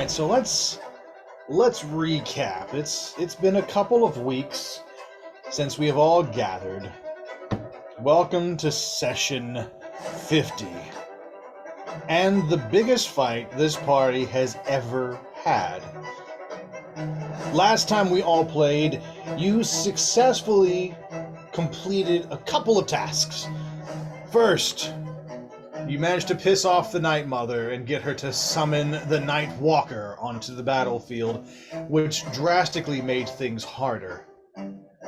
right, so let's recap. It's been a couple of weeks since we have all gathered. Welcome to session 50. And the biggest fight this party has ever had. Last time we all played, you successfully completed a couple of tasks. First, you managed to piss off the Night Mother and get her to summon the Night Walker onto the battlefield, which drastically made things harder.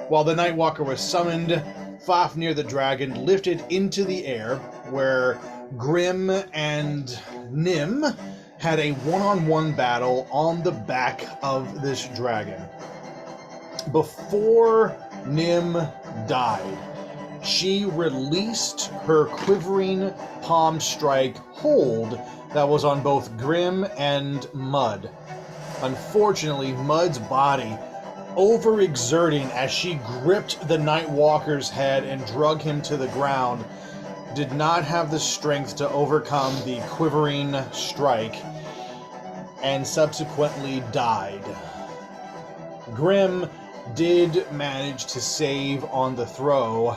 While the Night Walker was summoned, Fafnir the dragon lifted into the air, where Grim and Nim had a one-on-one battle on the back of this dragon. Before Nim died, she released her quivering palm strike hold that was on both Grim and Mud. Unfortunately, Mud's body, overexerting as she gripped the Night Walker's head and drug him to the ground, did not have the strength to overcome the quivering strike and subsequently died. Grim did manage to save on the throw,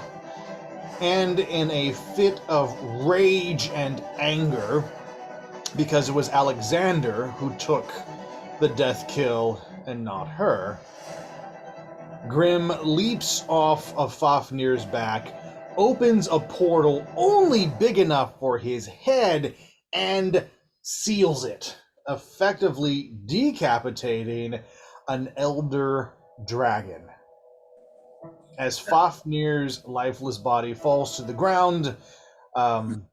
and in a fit of rage and anger, because it was Alexander who took the death kill and not her, Grim leaps off of Fafnir's back, opens a portal only big enough for his head, and seals it, effectively decapitating an elder dragon. As Fafnir's lifeless body falls to the ground, I'm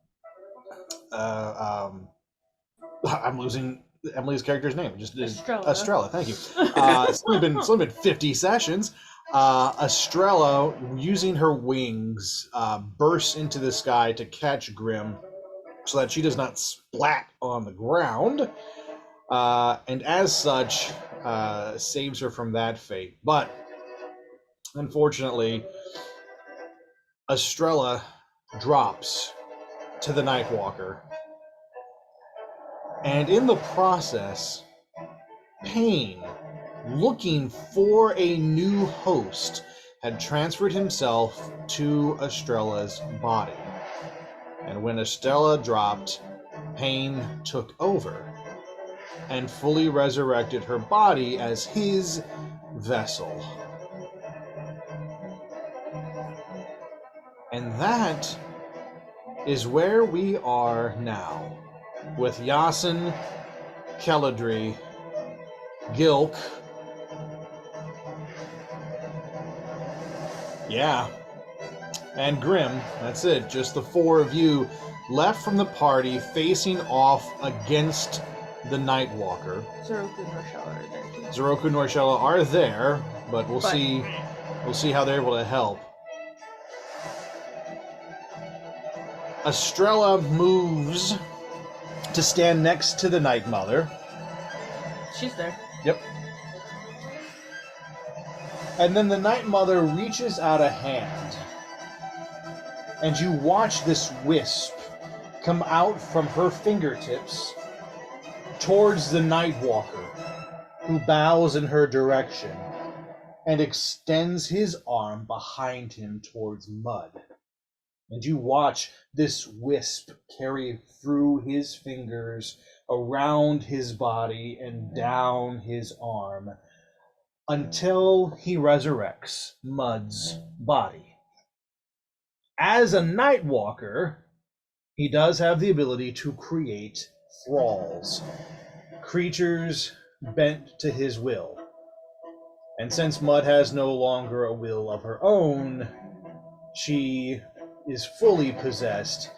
losing Emily's character's name. Just Estrella. Thank you. It's only been 50 sessions. Estrella, using her wings, bursts into the sky to catch Grim, so that she does not splat on the ground, and as such, saves her from that fate. But unfortunately, Estrella drops to the Night Walker, and in the process, Pain, looking for a new host, had transferred himself to Estrella's body. And when Estrella dropped, Pain took over and fully resurrected her body as his vessel. And that is where we are now, with Yasin, Keladri, Gilk, and Grim. That's it, just the four of you left from the party facing off against the Night Walker. Zeroku and Norshella are there too. Zeroku and Norshella are there, but we'll see how they're able to help. Estrella moves to stand next to the Night Mother. She's there. Yep. And then the Night Mother reaches out a hand, and you watch this wisp come out from her fingertips towards the Night Walker, who bows in her direction and extends his arm behind him towards Mud. And you watch this wisp carry through his fingers, around his body, and down his arm, until he resurrects Mud's body. As a Night Walker, he does have the ability to create thralls, creatures bent to his will. And since Mud has no longer a will of her own, she is fully possessed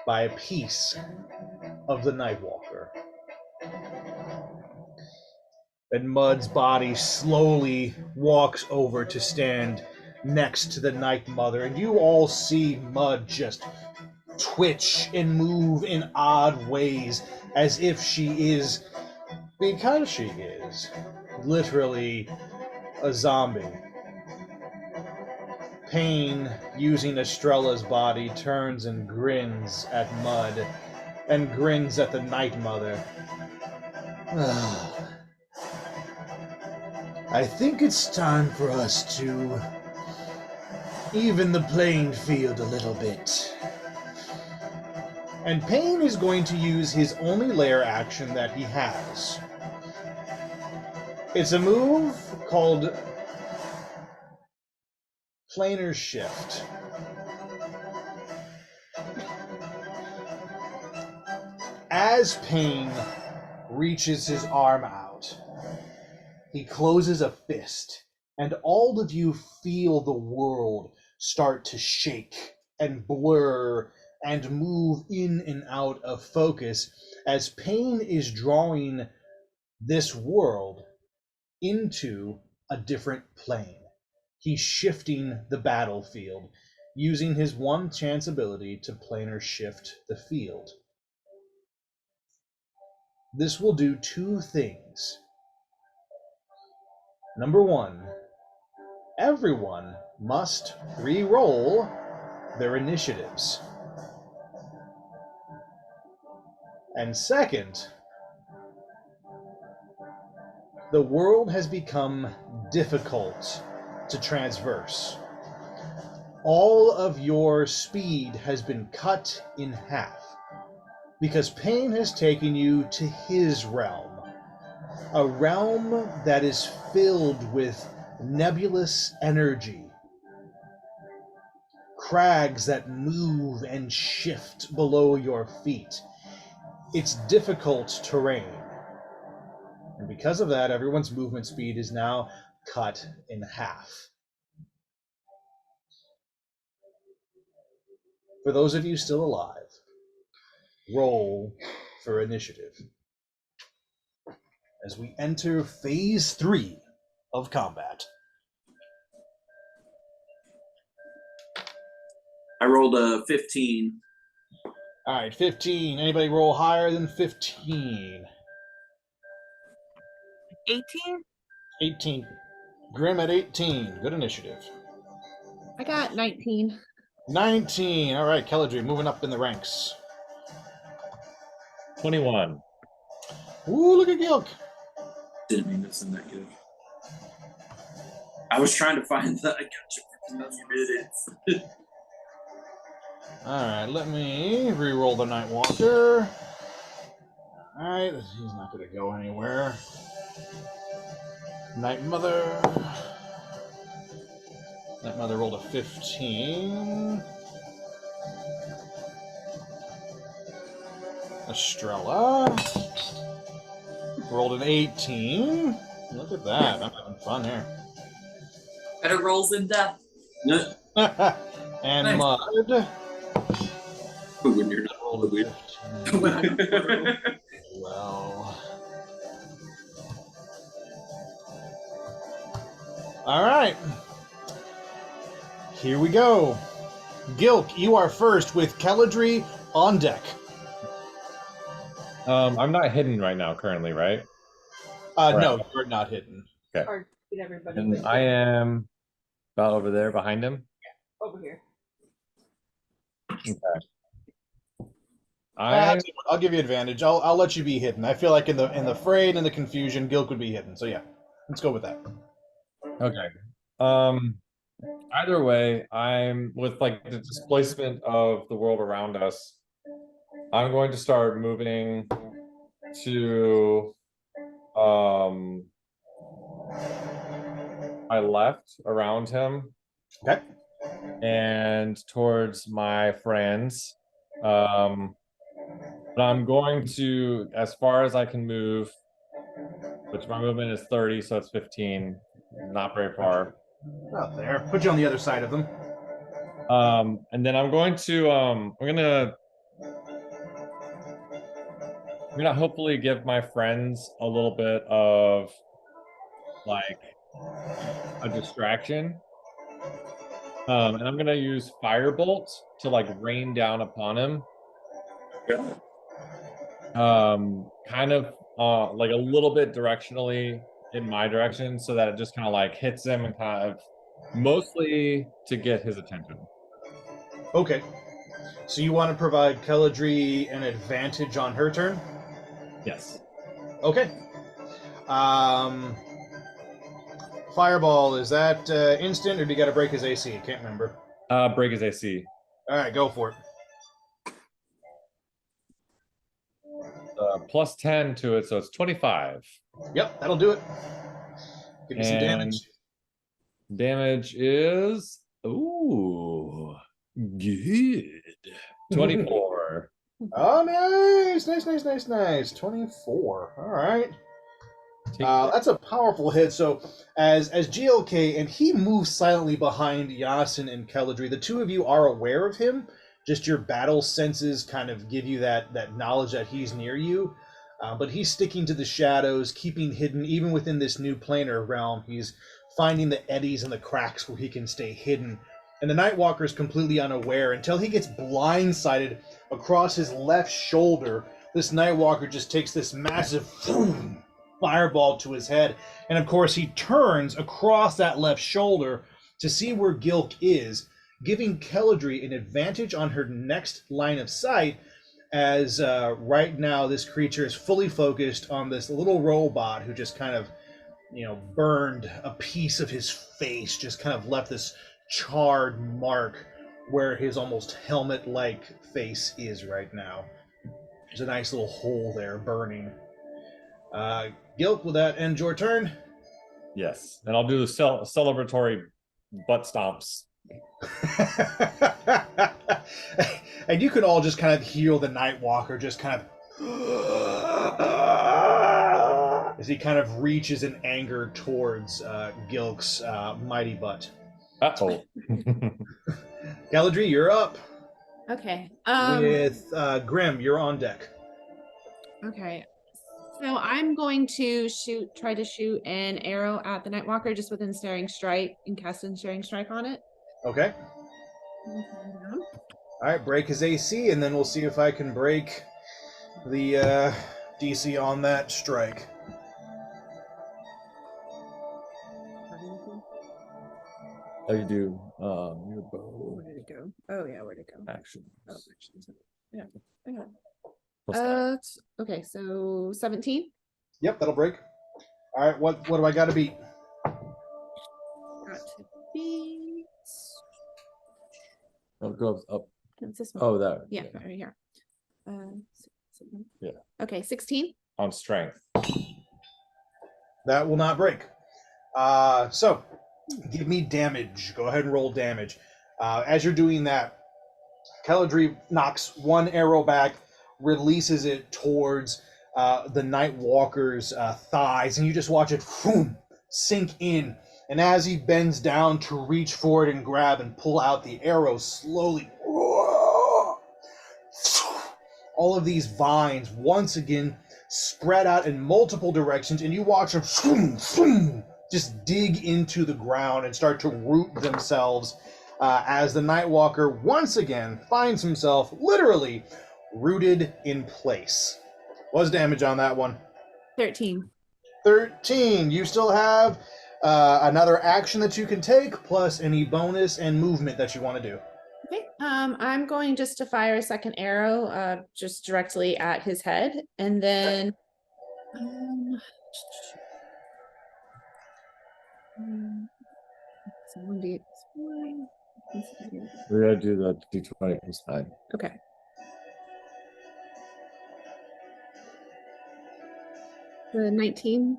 by a piece of the Night Walker. And Mud's body slowly walks over to stand next to the Night Mother, and you all see Mud just twitch and move in odd ways, as if she is, because she is, literally a zombie. Pain, using Estrella's body, turns and grins at Mud, and grins at the Night Mother. I think it's time for us to even the playing field a little bit. And Pain is going to use his only lair action that he has. It's a move called Planar Shift. As Pain reaches his arm out, he closes a fist, and all of you feel the world start to shake and blur and move in and out of focus as Pain is drawing this world into a different plane. He's shifting the battlefield, using his one chance ability to planar shift the field. This will do two things. Number one, everyone must re-roll their initiatives. And second, the world has become difficult to traverse. All of your speed has been cut in half because Pain has taken you to his realm, a realm that is filled with nebulous energy, crags that move and shift below your feet. It's difficult terrain. And because of that, everyone's movement speed is now cut in half. For those of you still alive, roll for initiative as we enter phase 3 of combat. I rolled a 15. All right, 15. Anybody roll higher than 15? 18? 18. Grim at 18. Good initiative. I got 19. 19. All right, Kelladry moving up in the ranks. 21. Ooh, look at Gilk. Didn't mean to send that good. I was trying to find that. I got you for 2 minutes. All right, let me re-roll the Nightwalker. All right, he's not going to go anywhere. Night Mother. Night Mother rolled a 15. Estrella rolled an 18. Look at that. I'm having fun here. Better rolls than death. And Nice. Mud When you're not rolled a weird. 15. When I'm through. Well. All right. Here we go. Gilk, you are first with Kelladry on deck. I'm not hidden right now, currently, right? No, you're not hidden. Or get everybody And with I it. am about over there behind him. Over here. Okay. I I'll give you advantage. I'll let you be hidden. I feel like in the fray and in the confusion, Gilk would be hidden. So yeah, let's go with that. okay. Either way, I'm with like the displacement of the world around us. I'm going to start moving to my left around him. Okay. And towards my friends. But I'm going to, as far as I can move, which my movement is 30, so it's 15, not very far. Out there. Put you on the other side of them. And then I'm going to, I'm gonna hopefully give my friends a little bit of like a distraction. And I'm gonna use Firebolt to like rain down upon him. Kind of like a little bit directionally in my direction so that it just kind of like hits him and kind of mostly to get his attention. Okay. So you want to provide Kelladry an advantage on her turn? Yes. Okay. Fireball, is that instant, or do you got to break his AC? Can't remember. Break his AC. All right, go for it. Plus 10 to it, so it's 25. Yep, that'll do it. Give me some And damage. damage is good. 24. Oh, nice. 24. All right. That's a powerful hit. So as GLK, and he moves silently behind Yasin and Keladri, the two of you are aware of him. Just your battle senses kind of give you that knowledge that he's near you. But he's sticking to the shadows, keeping hidden even within this new planar realm. He's finding the eddies and the cracks where he can stay hidden. And the Nightwalker is completely unaware until he gets blindsided across his left shoulder. This Nightwalker just takes this massive fireball to his head. And of course, he turns across that left shoulder to see where Gilk is, giving Keladri an advantage on her next line of sight, as right now this creature is fully focused on this little robot who just kind of, burned a piece of his face, just kind of left this charred mark where his almost helmet-like face is right now. There's a nice little hole there burning. Gilk, will that end your turn? Yes, and I'll do the celebratory butt stomps. And you can all just kind of hear the Nightwalker just kind of as he kind of reaches in anger towards Gilk's mighty butt. Uh-oh. Galadri, you're up. Okay. With Grim, you're on deck. Okay. So I'm going to try to shoot an arrow at the Nightwalker just within Snaring Strike and cast Ensnaring Strike on it. Okay. All right, break his AC, and then we'll see if I can break the DC on that strike. Oh, you do your bow. Where did it go? Oh yeah, where'd it go? Actions. Oh, actions. Yeah. I got it. Plus that. Okay, so 17. Yep, that'll break. All right, what do I got to beat? Got to beat. Oh, it goes up. It's this one. Oh, that. Yeah, right here. Yeah. Okay, 16. On strength. That will not break. So, give me damage. Go ahead and roll damage. As you're doing that, Keladri knocks one arrow back, releases it towards the Nightwalker's thighs, and you just watch it sink in. And as he bends down to reach for it and grab and pull out the arrow slowly, all of these vines once again spread out in multiple directions, and you watch them just dig into the ground and start to root themselves as the Nightwalker once again finds himself literally rooted in place. What's damage on that one? 13. 13. You still have another action that you can take, plus any bonus and movement that you want to do. Okay. I'm going just to fire a second arrow, just directly at his head, and then We gotta do the D20 plus 9. Okay. The 19.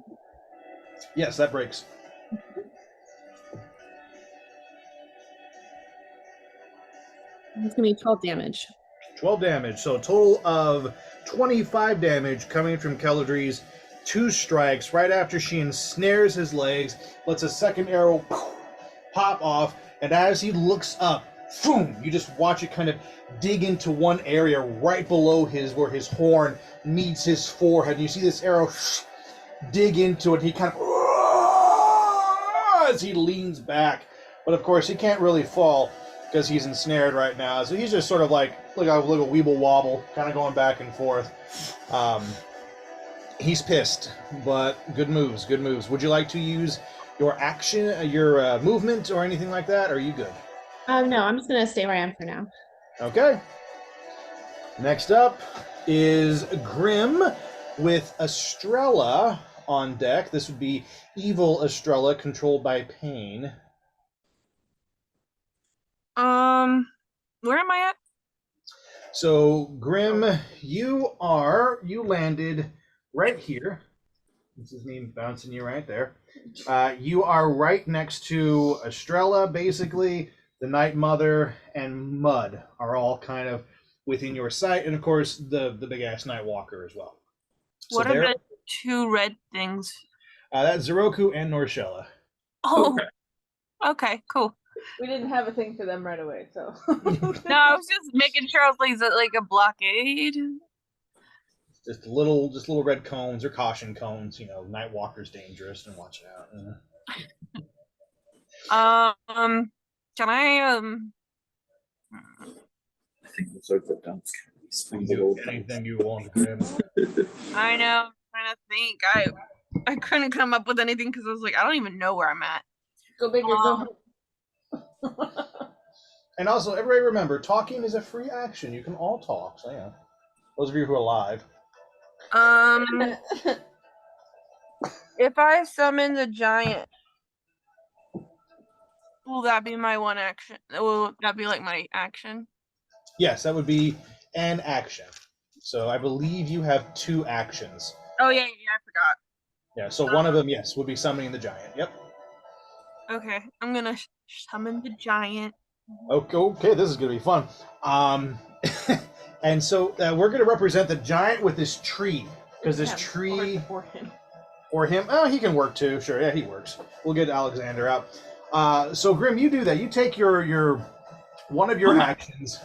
Yes, that breaks. It's gonna be 12 damage. 12 damage. So a total of 25 damage coming from Keladri's 2 strikes right after she ensnares his legs, lets a second arrow pop off, and as he looks up, boom, you just watch it kind of dig into one area right below where his horn meets his forehead. And you see this arrow dig into it. He kind of, as he leans back, but of course he can't really fall because he's ensnared right now. So he's just sort of like a weeble wobble, kind of going back and forth. He's pissed, but good moves. Would you like to use your action, your movement, or anything like that? Or are you good? No, I'm just gonna stay where I am for now. Okay. Next up is Grim with Estrella on deck. This would be Evil Estrella, controlled by Pain. Where am I at? So, Grim, you landed right here. This is me bouncing you right there. You are right next to Estrella, basically. The Night Mother and Mud are all kind of within your sight, and of course the big ass Night Walker as well. What are the two red things? That's Zeroku and Norshella. Oh, okay, cool. We didn't have a thing for them right away, so. No, I was just making sure. I was like, is it like a blockade? Just little red cones or caution cones. You know, Night Walker's dangerous, and watch out. Can I I think we'll sort of down. Anything you want, Grim. I know. I'm trying to think. I couldn't come up with anything because I was like, I don't even know where I'm at. Go big or go home. And also, everybody remember, talking is a free action. You can all talk. So yeah, those of you who are live. If I summon the giant, will that be my one action? Will that be like my action? Yes, that would be an action. So I believe you have 2 actions. Oh yeah, I forgot. Yeah, so one of them, yes, would be summoning the giant. Yep. Okay, I'm gonna summon the giant. Okay, this is gonna be fun. And so we're gonna represent the giant with this tree, because this tree for him. Oh, he can work too. Sure, yeah, he works. We'll get Alexander out. So Grim, you do that. You take your one of your actions,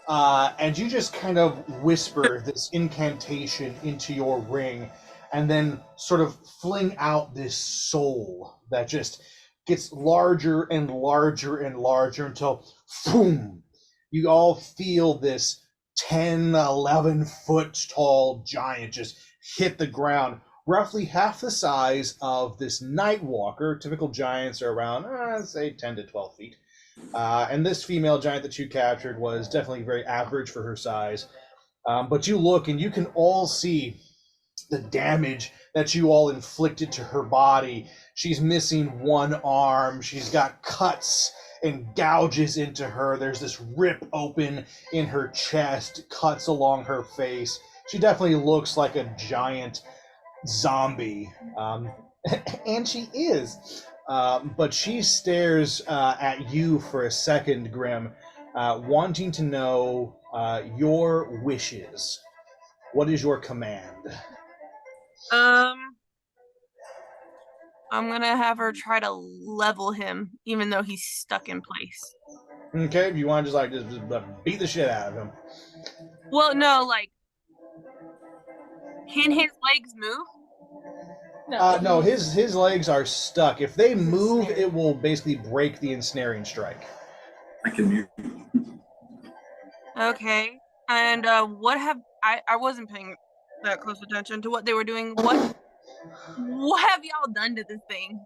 and you just kind of whisper this incantation into your ring, and then sort of fling out this soul that just gets larger and larger and larger until, boom, you all feel this 10, 11 foot tall giant just hit the ground, roughly half the size of this Night Walker. Typical giants are around, say, 10 to 12 feet. And this female giant that you captured was definitely very average for her size. But you look and you can all see the damage that you all inflicted to her body. She's missing one arm. She's got cuts and gouges into her. There's this rip open in her chest, cuts along her face. She definitely looks like a giant zombie. And she is. But she stares at you for a second, Grim, wanting to know your wishes. What is your command? I'm gonna have her try to level him, even though he's stuck in place. Okay, you want to just beat the shit out of him? Well, no, like, can his legs move? No, his legs are stuck. If they move, it will basically break the ensnaring strike. I can mute. Okay. And what have I wasn't paying that close attention to what they were doing. What have y'all done to this thing?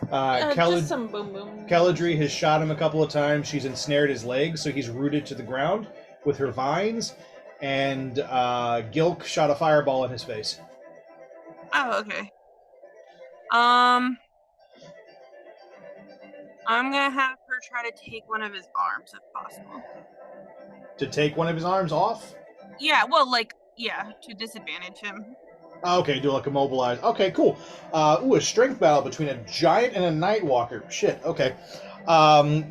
Just some boom boom. Caladri has shot him a couple of times. She's ensnared his legs, so he's rooted to the ground with her vines. And Gilk shot a fireball in his face. Oh, okay. I'm gonna have her try to take one of his arms if possible. To take one of his arms off? Yeah, well, like, yeah, to disadvantage him. Okay, do like a mobilize. Okay, cool. A strength battle between a giant and a Night Walker. Shit. Okay.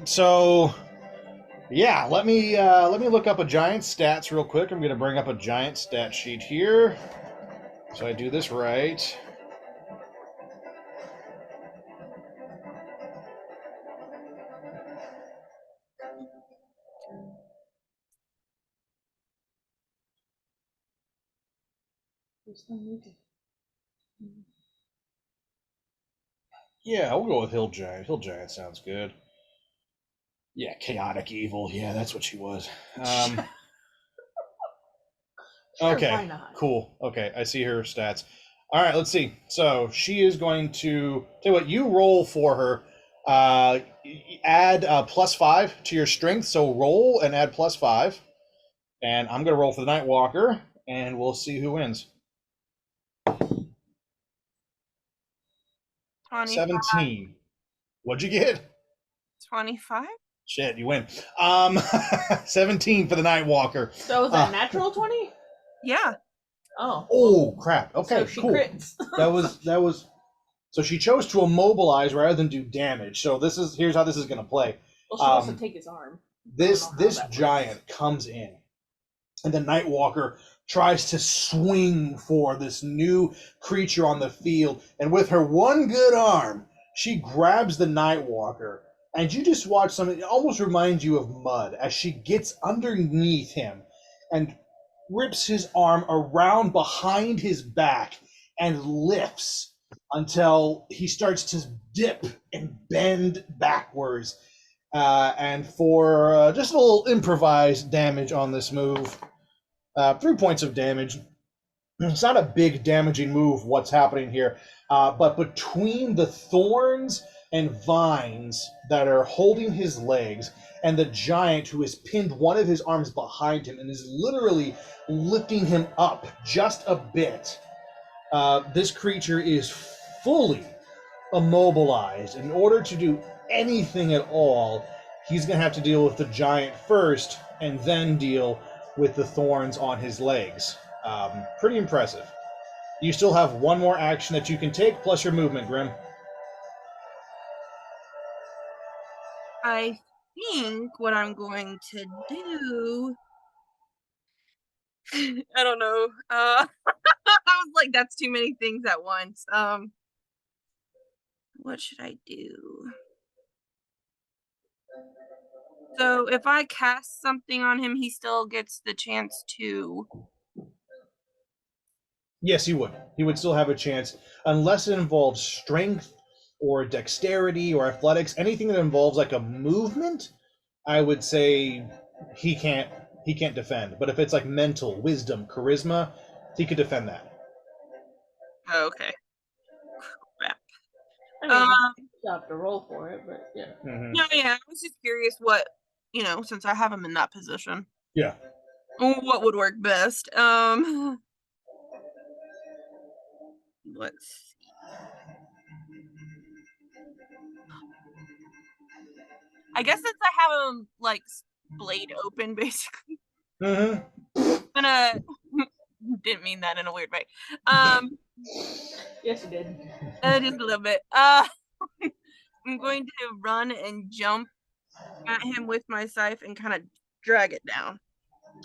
So yeah, let me look up a giant stats real quick. I'm gonna bring up a giant stat sheet here, so I do this right. Yeah, we'll go with Hill Giant. Hill Giant sounds good. Yeah, chaotic evil. Yeah, that's what she was. Okay, why not? cool. Okay, I see her stats. All right, let's see. So she is going to tell you what, you roll for her. Add +5 to your strength. So roll and add +5. And I'm going to roll for the Night Walker, and we'll see who wins. 25. 17. What'd you get? 25? Shit, you win. 17 for the Nightwalker. So was that natural 20? Yeah. Oh crap. Okay, So she cool. crits. That was so she chose to immobilize rather than do damage. So here's how this is gonna play. Well, she also take his arm. This that giant comes in, and the Nightwalker tries to swing for this new creature on the field, and with her one good arm, she grabs the Nightwalker, and you just watch something. It almost reminds you of Mud as she gets underneath him and rips his arm around behind his back and lifts until he starts to dip and bend backwards. And for just a little improvised damage on this move, 3 points of damage. It's not a big damaging move, what's happening here, but between the thorns and vines that are holding his legs and the giant who has pinned one of his arms behind him and is literally lifting him up just a bit, this creature is fully immobilized. In order to do anything at all, he's going to have to deal with the giant first and then deal with the thorns on his legs. Pretty impressive. You still have one more action that you can take, plus your movement, Grim. I think what I'm going to do. I don't know. I was like, that's too many things at once. What should I do? So if I cast something on him, he still gets the chance to. Yes, he would. He would still have a chance, unless it involves strength or dexterity or athletics, anything that involves like a movement. I would say he can't defend. But if it's like mental, wisdom, charisma, he could defend that. Oh, okay. Crap. I mean, you have to roll for it, but yeah. Mm-hmm. No, yeah. I was just curious what since I have him in that position. Yeah. What would work best? Let's see. I guess since I have him like splayed open, basically. Mm-hmm. I'm gonna didn't mean that in a weird way. Yes, you did. Just a little bit. I'm going to run and jump at him with my scythe and kind of drag it down.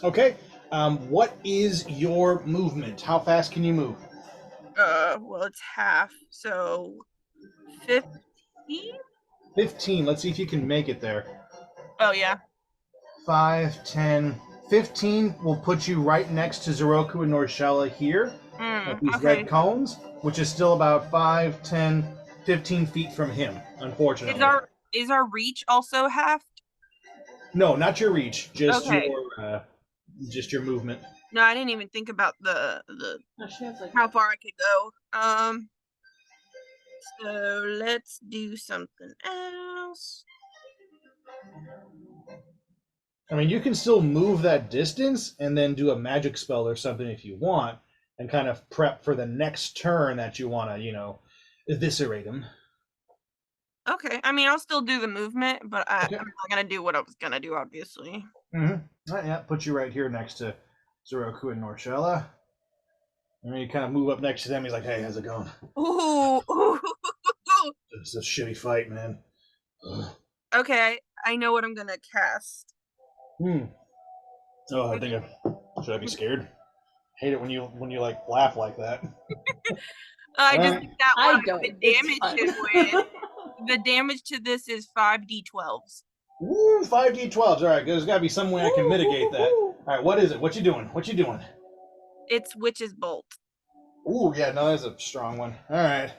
Okay. What is your movement? How fast can you move? Well, it's half, so 15? 15. Let's see if you can make it there. Oh, yeah. 5, 10, 15 will put you right next to Zeroku and Norshella here. With these red cones, which is still about 5, 10, 15 feet from him, unfortunately. Is our reach also halved? No, not your reach, just Okay. your movement. No, I didn't even think about the how far I could go. So let's do something else. I mean, you can still move that distance and then do a magic spell or something if you want, and kind of prep for the next turn that you want to, eviscerate him. Okay, I mean, I'll still do the movement, but I'm not gonna do what I was gonna do, obviously. Mm-hmm. Yeah, put you right here next to Zeroku and Norshella. And then you kind of move up next to them. He's like, "Hey, how's it going?" Ooh. It's a shitty fight, man. Ugh. Okay, I know what I'm gonna cast. Oh, should I be scared? Hate it when you like laugh like that. I just think that I one, don't. the damage to this is 5d12s. Ooh, 5d12s. All right, there's got to be some way I can mitigate that. All right, what is it? What you doing? It's Witch's Bolt. Ooh, yeah, no, that's a strong one. All right.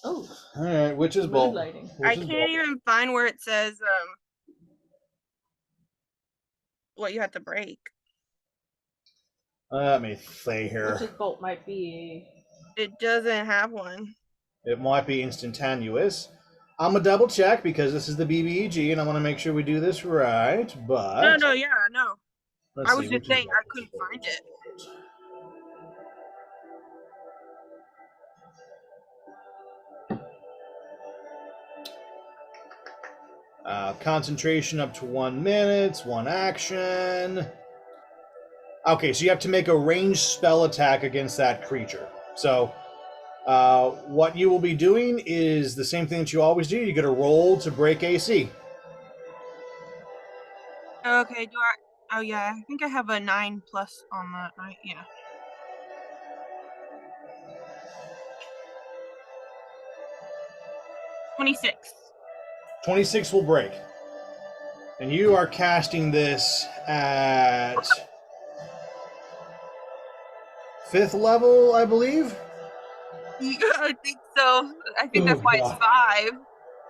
Oh. All right, Witch's Bolt. I can't even find where it says what you have to break. Let me see here. Witch's Bolt might be. It doesn't have one. It might be instantaneous. I'm gonna double check because this is the BBEG and I want to make sure we do this right. But no. I was just saying I couldn't find it. Concentration up to 1 minute, 1 action. Okay, so you have to make a ranged spell attack against that creature. So what you will be doing is the same thing that you always do. You get a roll to break AC. Okay, do I? Oh yeah, I think I have a 9+ on that, right? Yeah. 26. 26 will break. And you are casting this at 5th level, I believe? Yeah, I think so. I think that's Oh, why it's God. 5.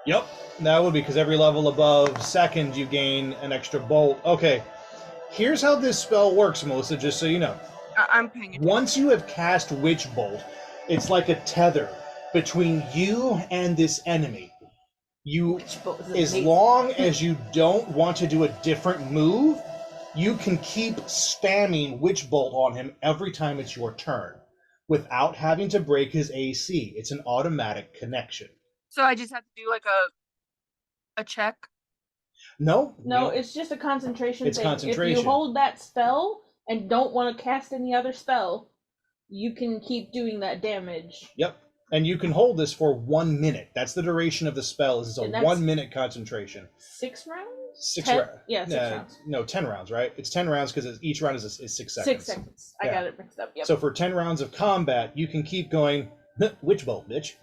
Yep, that would be because every level above 2nd you gain an extra bolt. Okay, here's how this spell works, Melissa, just so you know. I'm paying attention. Once you have cast Witch Bolt, it's like a tether between you and this enemy. You, as long as you don't want to do a different move, you can keep spamming Witch Bolt on him every time it's your turn without having to break his AC. It's an automatic connection. So I just have to do like a check. No, it's just a concentration It's thing. concentration. If you hold that spell and don't want to cast any other spell, you can keep doing that damage. Yep. And you can hold this for 1 minute. That's the duration of the spell. It's a And that's 1 minute concentration. 6 rounds? 6 10 rounds. Yeah, 6 rounds. No, 10 rounds, right? It's 10 rounds because each round is 6 seconds. 6 seconds. I Yeah. got it mixed up. Yep. So for 10 rounds of combat, you can keep going, Witch Bolt, bitch,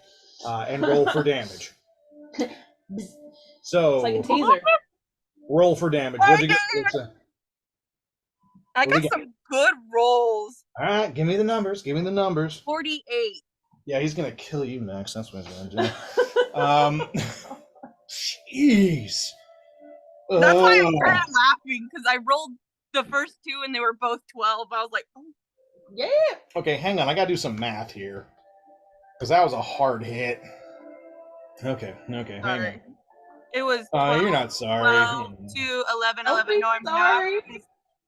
and roll for damage. So, It's like a teaser. roll for damage. What'd you get? I What do got you some good rolls. All right, give me the numbers. 48. Yeah, he's going to kill you next. That's what he's going to do. Jeez. That's why I started laughing, because I rolled the first 2 and they were both 12. I was like, oh. Yeah. Okay, hang on. I got to do some math here. Because that was a hard hit. Okay, hang on. It was 12, you're not sorry. 12 to 11, Don't 11. be No, I'm sorry. not. Because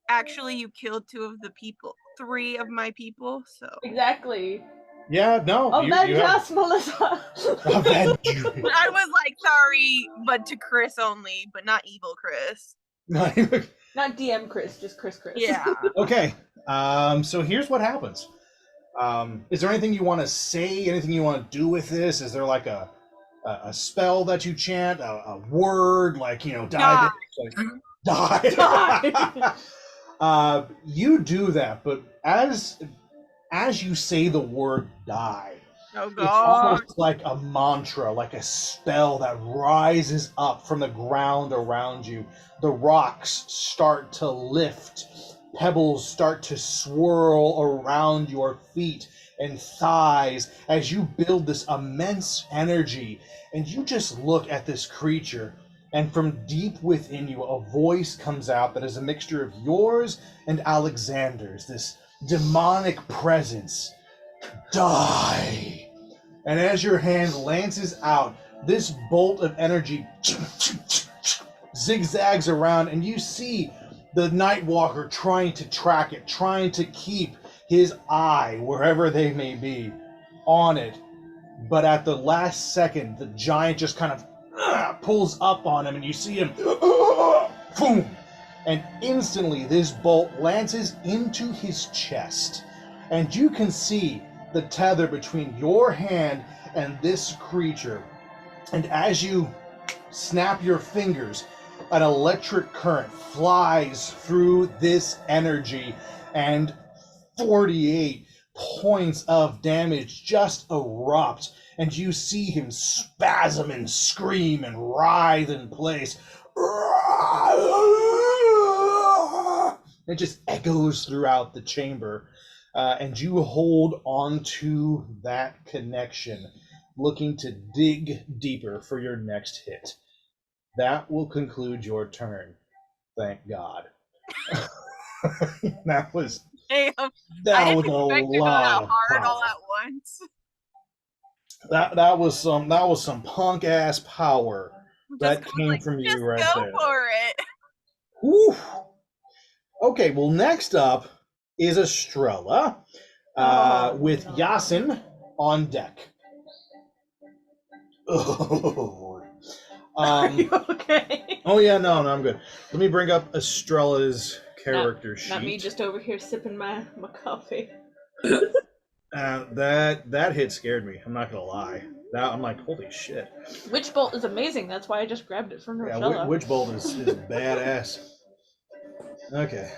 actually, you killed 2 of the people. 3 of my people, so. Exactly. Yeah, no. Avenge us, Melissa. Avenge you. I was like, sorry, but to Chris only, but not evil Chris. Not DM Chris, just Chris. Yeah. Okay. So here's what happens. Is there anything you want to say? Anything you want to do with this? Is there like a spell that you chant? A word like die? Die. You do that, but as you say the word die, Oh it's god. almost like a mantra, like a spell that rises up from the ground around you. The rocks start to lift. Pebbles start to swirl around your feet and thighs as you build this immense energy. And you just look at this creature, and from deep within you, a voice comes out that is a mixture of yours and Alexander's, this demonic presence. Die! And as your hand lances out, this bolt of energy zigzags around, and you see the Nightwalker trying to track it, trying to keep his eye, wherever they may be, on it. But at the last second, the giant just kind of pulls up on him, and you see him, boom! And instantly, this bolt lances into his chest. And you can see the tether between your hand and this creature. And as you snap your fingers, an electric current flies through this energy, and 48 points of damage just erupt, and you see him spasm and scream and writhe in place. It just echoes throughout the chamber, and you hold onto that connection, looking to dig deeper for your next hit. That will conclude your turn. Thank God. That was Damn. I that didn't was a expect to go lot that of hard power. all at once. That was some punk ass power that Just came like, from you just right go there. for it. Whew. Okay, well, next up is Estrella with Yasin on deck. Oh. Are you okay? Oh yeah, no, I'm good. Let me bring up Estrella's character sheet. Not me just over here sipping my coffee. That hit scared me. I'm not gonna lie. Now I'm like, holy shit. Witch Bolt is amazing. That's why I just grabbed it from Yeah, Rochella. Witch Bolt is badass. Okay.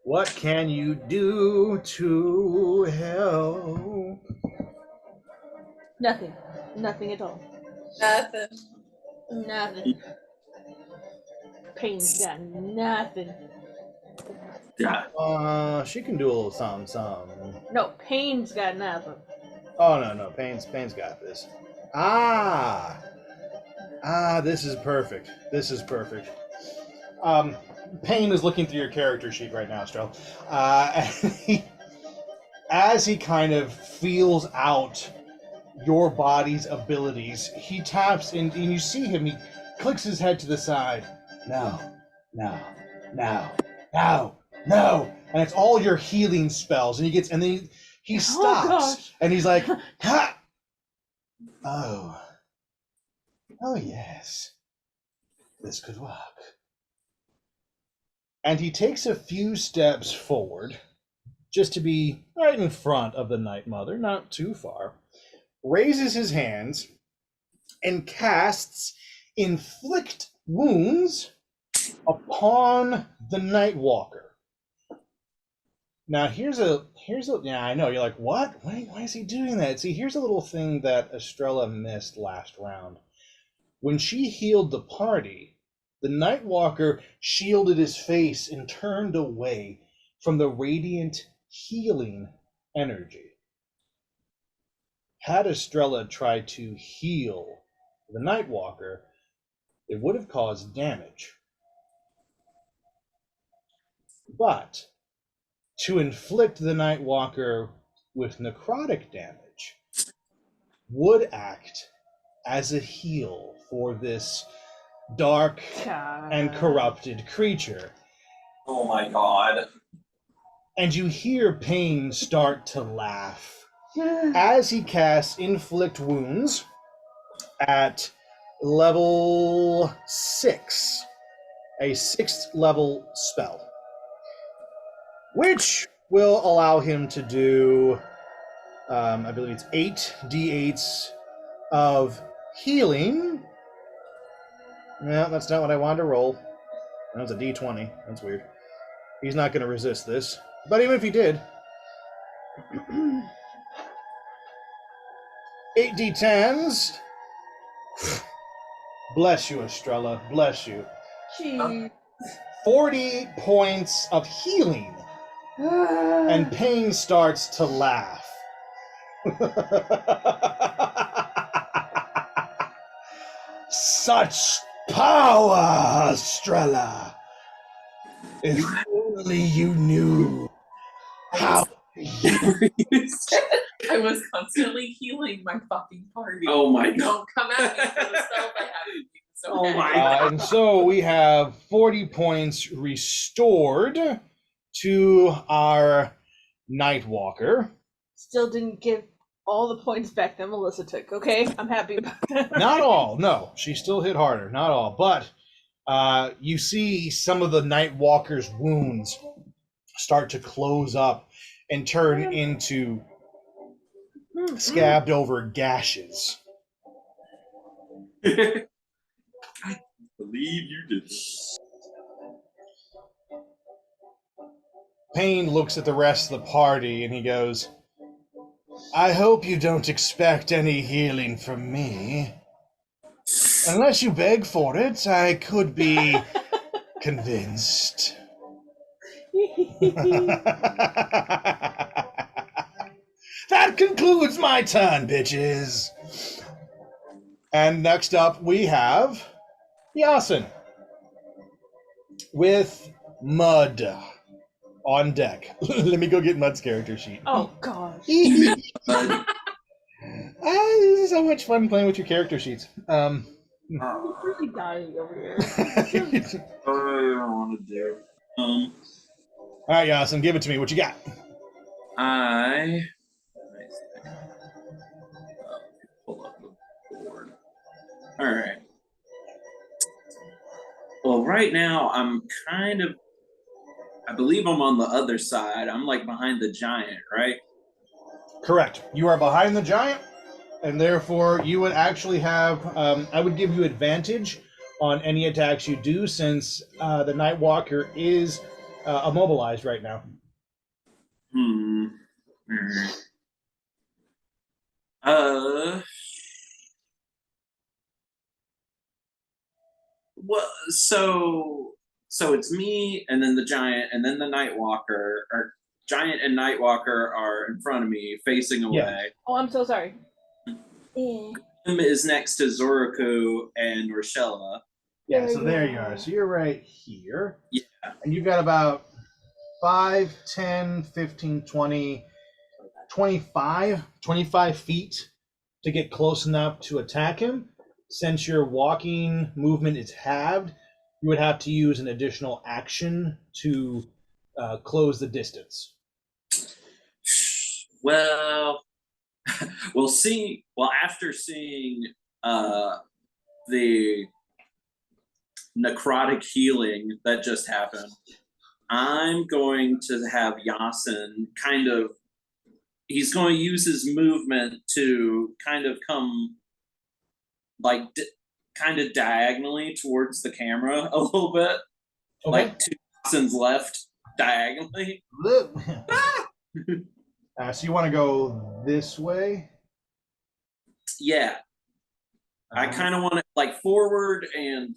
What can you do to help? Nothing. Nothing at all. Nothing. Nothing. Pain's got nothing. Yeah. She can do a little something. No, Pain's got nothing. Oh no, Pain's got this. This is perfect. Pain is looking through your character sheet right now, Strel. As he kind of feels out your body's abilities, he taps in, and you see him. He clicks his head to the side. No, and it's all your healing spells. And then he stops, and he's like, ha! Oh yes, this could work. And he takes a few steps forward, just to be right in front of the Night Mother, not too far, raises his hands, and casts Inflict Wounds upon the Night Walker. Now here's a yeah, I know, you're like, what? Why is he doing that? See, here's a little thing that Estrella missed last round. When she healed the party, the Night Walker shielded his face and turned away from the radiant healing energy. Had Estrella tried to heal the Night Walker, it would have caused damage. But to inflict the Night Walker with necrotic damage would act as a heal for this dark and corrupted creature. Oh my god. And you hear Pain start to laugh as he casts Inflict Wounds at level 6, a 6th level spell, which will allow him to do, I believe it's 8d8s of healing. No, that's not what I wanted to roll. That was a d20. That's weird. He's not going to resist this. But even if he did, 8d10s. Bless you, Estrella. Bless you. Jeez. 40 points of healing. And Pain starts to laugh. Such power, Estrella. If only you knew how. I was constantly healing my fucking party. Oh my god. Don't come at me for the stuff I have to use. Okay? Oh my god. And so we have 40 points restored to our Nightwalker. Still didn't give all the points back that Melissa took, okay? I'm happy about that. Not all, no. She still hit harder, not all. But you see some of the Nightwalker's wounds start to close up and turn into scabbed over gashes. I believe you did this. Pain looks at the rest of the party and he goes, I hope you don't expect any healing from me. Unless you beg for it, I could be convinced. That concludes my turn, bitches. And next up we have Yasin with Mud on deck. Let me go get Mud's character sheet. Oh, gosh. This is so much fun playing with your character sheets. I'm really dying over here. What do I want to do? All right, Yasin, give it to me. What you got? My All right. Well, right now I'm kind of. I believe I'm on the other side. I'm like behind the giant, right? Correct. You are behind the giant, and therefore you would actually have. I would give you advantage on any attacks you do, since the Nightwalker is immobilized right now. Hmm. Uh. Well, so it's me, and then the giant, and then the Nightwalker. Or giant and Nightwalker are in front of me, facing away. Yeah. Oh, I'm so sorry. Yeah. Him is next to Zoroku and Rochella. Yeah, so there you are. So you're right here. Yeah. And you've got about 5, 10, 15, 20, 25 feet to get close enough to attack him. Since your walking movement is halved, you would have to use an additional action to close the distance. Well, we'll see. Well, after seeing the necrotic healing that just happened, I'm going to have Yasin kind of. He's going to use his movement to kind of come, like, kind of diagonally towards the camera a little bit, like to Yasin's left diagonally. So you want to go this way? Yeah. I kind of want to like forward and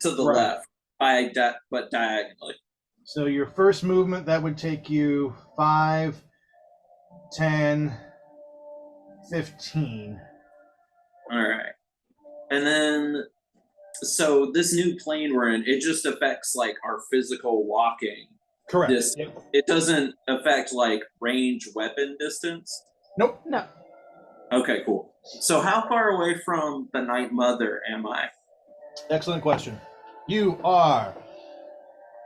to the left, but diagonally. So your first movement, that would take you 5, 10, 15. All right. And then, so this new plane we're in, it just affects like our physical walking. Correct. It doesn't affect like range weapon distance? Nope. No. Okay, cool. So how far away from the Night Mother am I? Excellent question. You are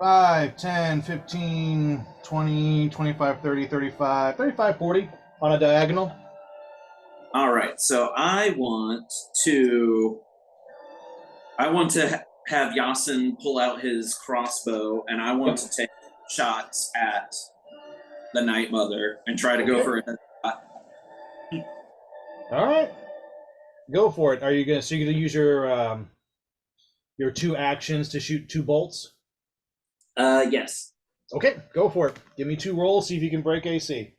5, 10, 15, 20, 25, 30, 35, 35, 40 on a diagonal. All right. So I want to have Yasin pull out his crossbow, and I want to take shots at the Night Mother and try to go for it. All right. Go for it. Are you gonna use your 2 actions to shoot 2 bolts? Yes. Okay, go for it. Give me 2 rolls, see if you can break AC.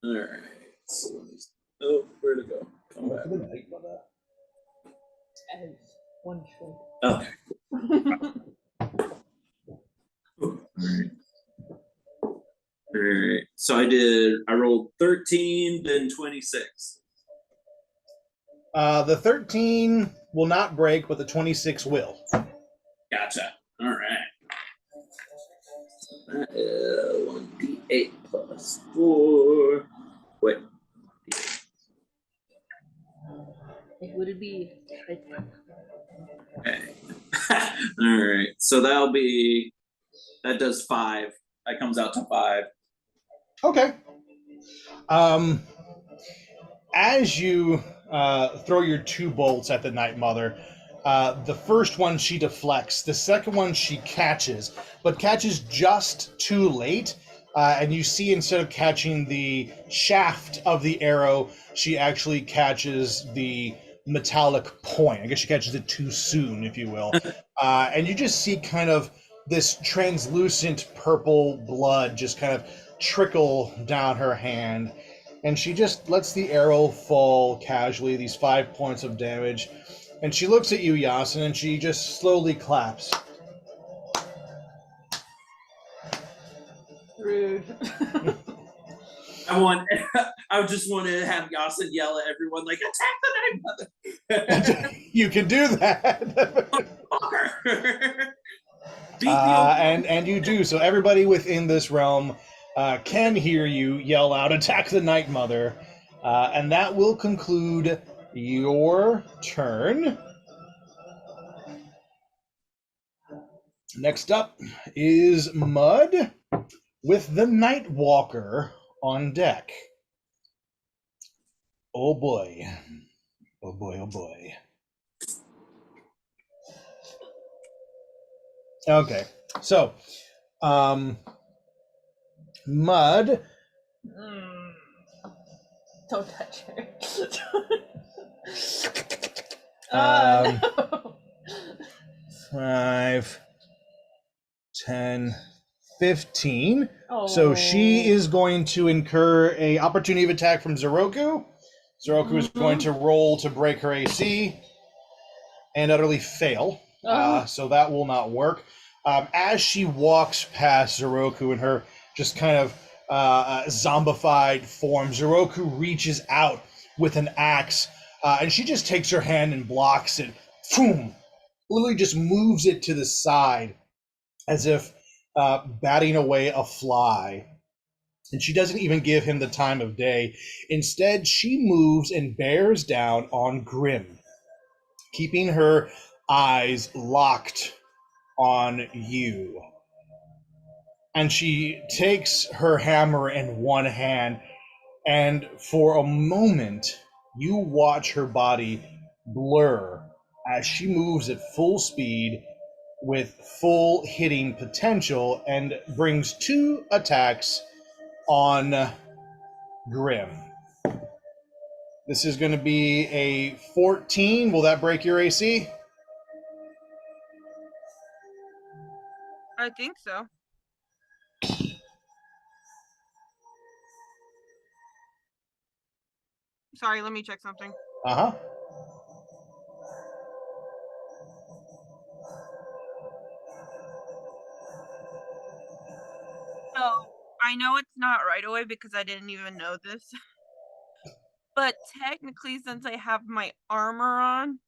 All right. So, where to go? Come back. The Night Mother. As one should. Okay. All right. So I rolled 13, then 26. The 13 will not break, but the 26 will. Gotcha. All right. So that is 1d8 plus 4. Wait. It would be. Okay. All right. So that does 5. That comes out to 5. Okay. As you throw your 2 bolts at the Night Mother, the first one she deflects, the second one she catches, but catches just too late. And you see, instead of catching the shaft of the arrow, she actually catches the metallic point. I guess she catches it too soon, if you will. And you just see kind of this translucent purple blood just kind of trickle down her hand. And she just lets the arrow fall casually, these 5 points of damage. And she looks at you, Yasin, and she just slowly claps. Rude. I just want to have Yasin yell at everyone, like, attack the Night Mother! You can do that. And you do. So everybody within this realm can hear you yell out, attack the Night Mother. And that will conclude your turn. Next up is Mud with the Night Walker on deck. Oh boy. Oh boy, oh boy. Okay. So, Mud. Don't touch her. No. 5, 10, 15. So she is going to incur a opportunity of attack from Zeroku. Zeroku is going to roll to break her AC and utterly fail. So that will not work. As she walks past Zeroku in her just kind of zombified form, Zeroku reaches out with an axe, and she just takes her hand and blocks it. Boom! Literally just moves it to the side as if batting away a fly. And she doesn't even give him the time of day. Instead, she moves and bears down on Grim, keeping her eyes locked on you. And she takes her hammer in one hand, and for a moment, you watch her body blur as she moves at full speed with full hitting potential and brings 2 attacks on Grim. This is going to be a 14. Will that break your AC? I think so. Sorry, let me check something. Uh-huh. So I know it's not right away because I didn't even know this. But technically, since I have my armor on,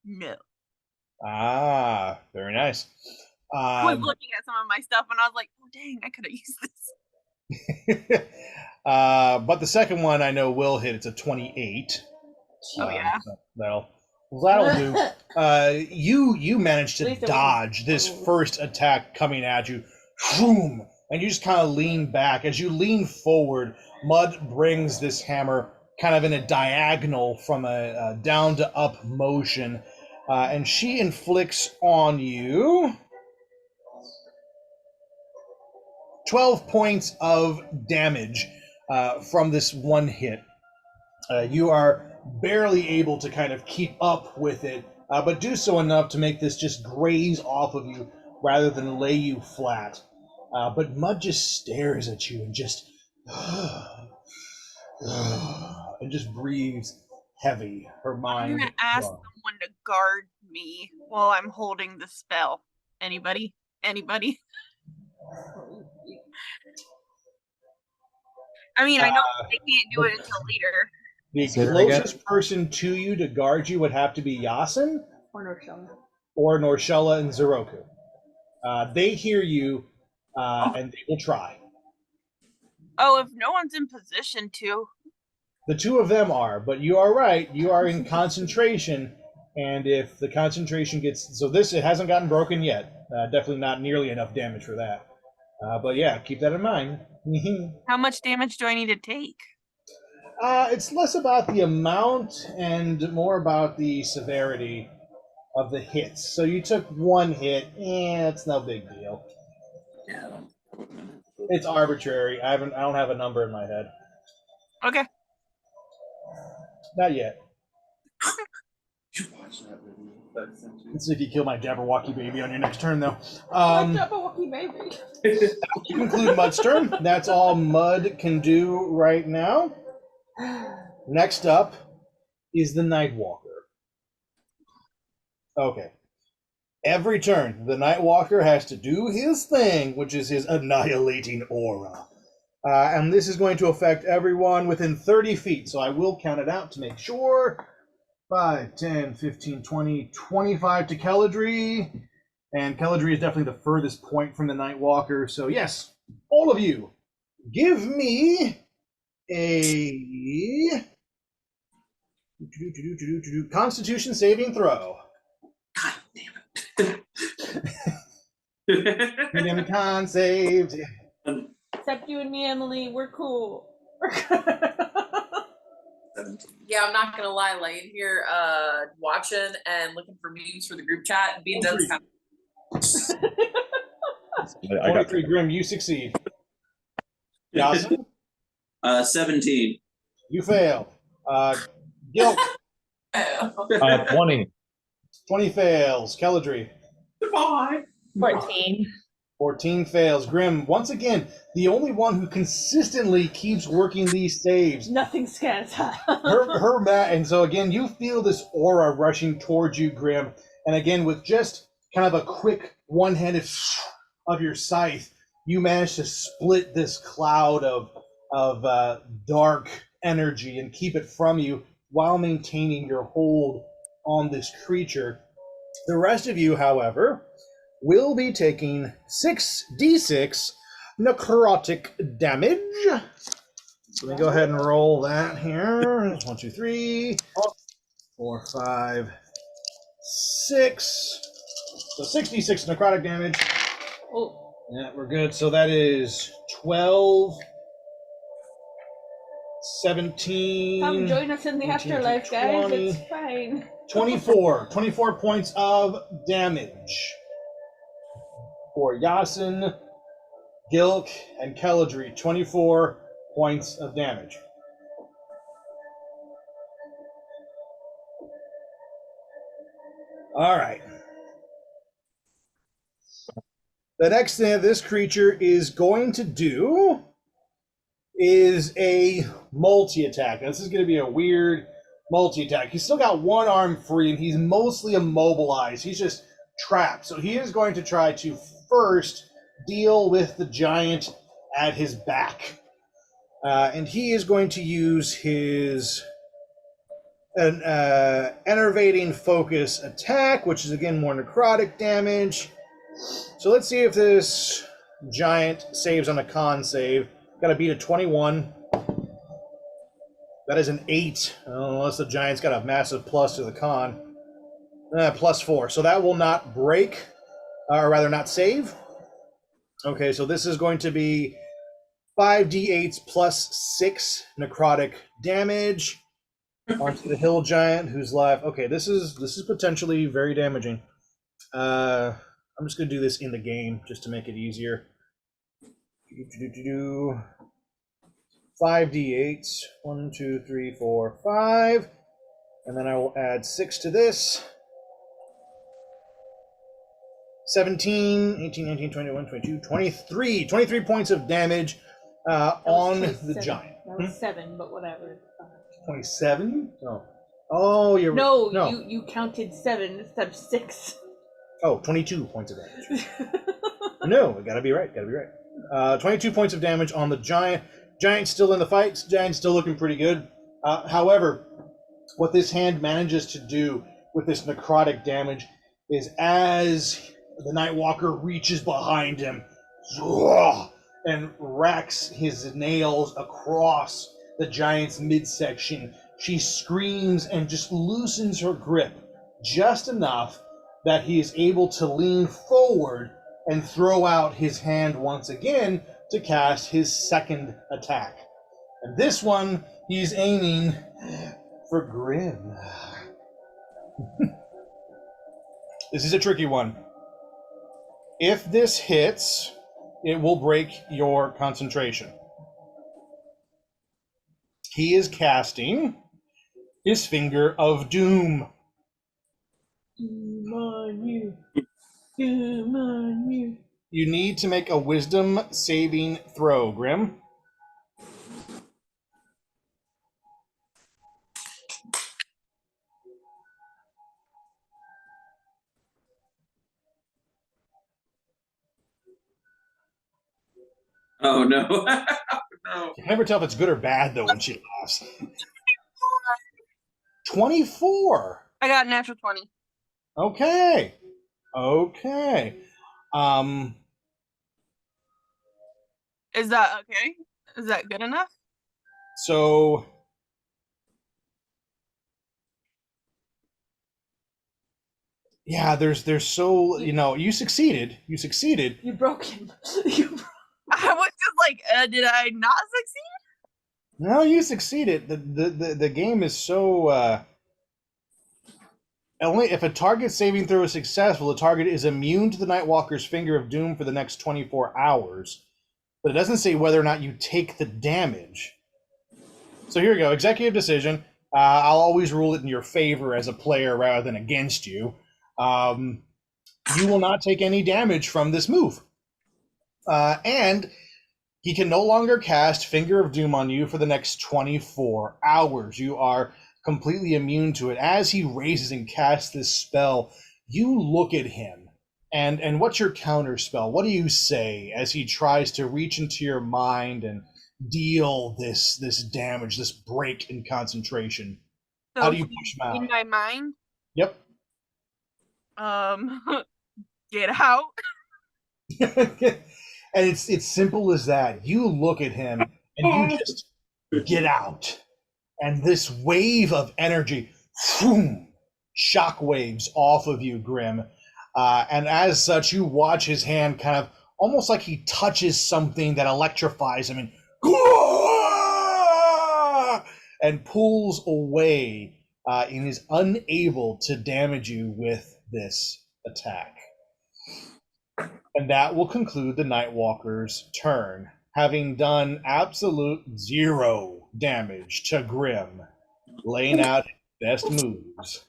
no. Ah, very nice. I was looking at some of my stuff and I was like, oh dang, I could have used this. But the second one I know will hit. It's a 28. Oh yeah. So that'll do. You managed to dodge this first attack coming at you. Boom! And you just kind of lean back. As you lean forward, Mud brings this hammer kind of in a diagonal from a down to up motion. And she inflicts on you 12 points of damage from this one hit. You are barely able to kind of keep up with it, but do so enough to make this just graze off of you rather than lay you flat. But Mud just stares at you and just and just breathes heavy. Her mind. I'm gonna ask someone to guard me while I'm holding the spell. Anybody? Anybody? I mean, I know they can't do it until later. The closest person to you to guard you would have to be Yasin or Norshella and Zeroku. They hear you, and they will try. Oh, if no one's in position to. The 2 of them are, but you are right. You are in concentration, and if the concentration gets... So it hasn't gotten broken yet. Definitely not nearly enough damage for that. But yeah, keep that in mind. How much damage do I need to take? It's less about the amount and more about the severity of the hits. So you took 1 hit, it's no big deal. Yeah. It's arbitrary. I don't have a number in my head. Okay. Not yet. You watch that video. Let's see if you kill my Jabberwocky baby on your next turn, though. Jabberwocky baby. To conclude Mud's turn, that's all Mud can do right now. Next up is the Nightwalker. Okay. Every turn, the Nightwalker has to do his thing, which is his annihilating aura. And this is going to affect everyone within 30 feet, so I will count it out to make sure. 5, 10, 15, 20, 25 to Keledry. And Keledry is definitely the furthest point from the Nightwalker. So yes, all of you, give me a Constitution saving throw. God damn it. Con saved. Except you and me, Emily, we're cool. 17. Yeah, I'm not gonna lie, laying here watching and looking for memes for the group chat, being done kind of I got 23, Grim, you succeed. Yasin, 17. you fail. Gilk, 20. 20 fails. Keldry, Goodbye. 14. 14 fails. Grim, once again, the only one who consistently keeps working these saves. Nothing scares her. And so again, you feel this aura rushing towards you, Grim. And again, with just kind of a quick one-handed of your scythe, you manage to split this cloud of dark energy and keep it from you while maintaining your hold on this creature. The rest of you, however, will be taking 6d6 necrotic damage. So let me go ahead and roll that here. 1, 2, 3, 4, 5, 6. So 6d6 necrotic damage. Oh, Yeah, we're good. So that is 12, 17. come join us in the 18, afterlife, guys. 20. It's fine. 24 points of damage for Yasin, Gilk, and Keldry. 24 points of damage. All right. The next thing this creature is going to do is a multi-attack. This is going to be a weird multi-attack. He's still got one arm free, and he's mostly immobilized. He's just trapped. So he is going to try to first deal with the giant at his back. And he is going to use his enervating focus attack, which is again more necrotic damage. So let's see if this giant saves on a con save. Got to beat a 21. That is an 8, unless the giant's got a massive plus to the con. +4. So that will not break, or rather not save. Okay, so this is going to be 5d8s plus 6 necrotic damage onto the hill giant who's left. Okay, this is potentially very damaging. I'm just going to do this in the game just to make it easier. 5d8s. 1, 2, 3, 4, 5. And then I will add 6 to this. 17, 18, 19, 21, 22, 23. 23 points of damage on the 27. giant. That was 7, but whatever. 27? Oh, you're... No, you counted 7 instead of 6. Oh, 22 points of damage. No, gotta be right. 22 points of damage on the giant. Giant's still in the fight. Giant's still looking pretty good. However, what this hand manages to do with this necrotic damage is as the Nightwalker reaches behind him and racks his nails across the giant's midsection, she screams and just loosens her grip just enough that he is able to lean forward and throw out his hand once again to cast his second attack. And this one, he's aiming for Grim. This is a tricky one. If this hits, it will break your concentration. He is casting his Finger of Doom. Doom on you. Doom on you. You need to make a Wisdom saving throw, Grim. Oh no. No. You can never tell if it's good or bad, though, when she laughs. 24. I got a natural 20. Okay. Is that okay? Is that good enough? So yeah, there's so you succeeded. You broke him. I was just like, did I not succeed? No, you succeeded. The game is so Only if a target saving throw is successful, the target is immune to the Nightwalker's Finger of Doom for the next 24 hours. But it doesn't say whether or not you take the damage. So here we go. Executive decision. I'll always rule it in your favor as a player rather than against you. You will not take any damage from this move. And he can no longer cast Finger of Doom on you for the next 24 hours. You are completely immune to it. As he raises and casts this spell, you look at him. And what's your counter spell? What do you say as he tries to reach into your mind and deal this damage, this break in concentration? So How do you push him out? in my mind, Yep. get out. And it's simple as that. You look at him and you just get out. And this wave of energy, boom, shock waves off of you, Grim. And as such, you watch his hand kind of almost like he touches something that electrifies him and pulls away and is unable to damage you with this attack. And that will conclude the Nightwalker's turn, having done absolute 0 damage to Grim, laying out his best moves.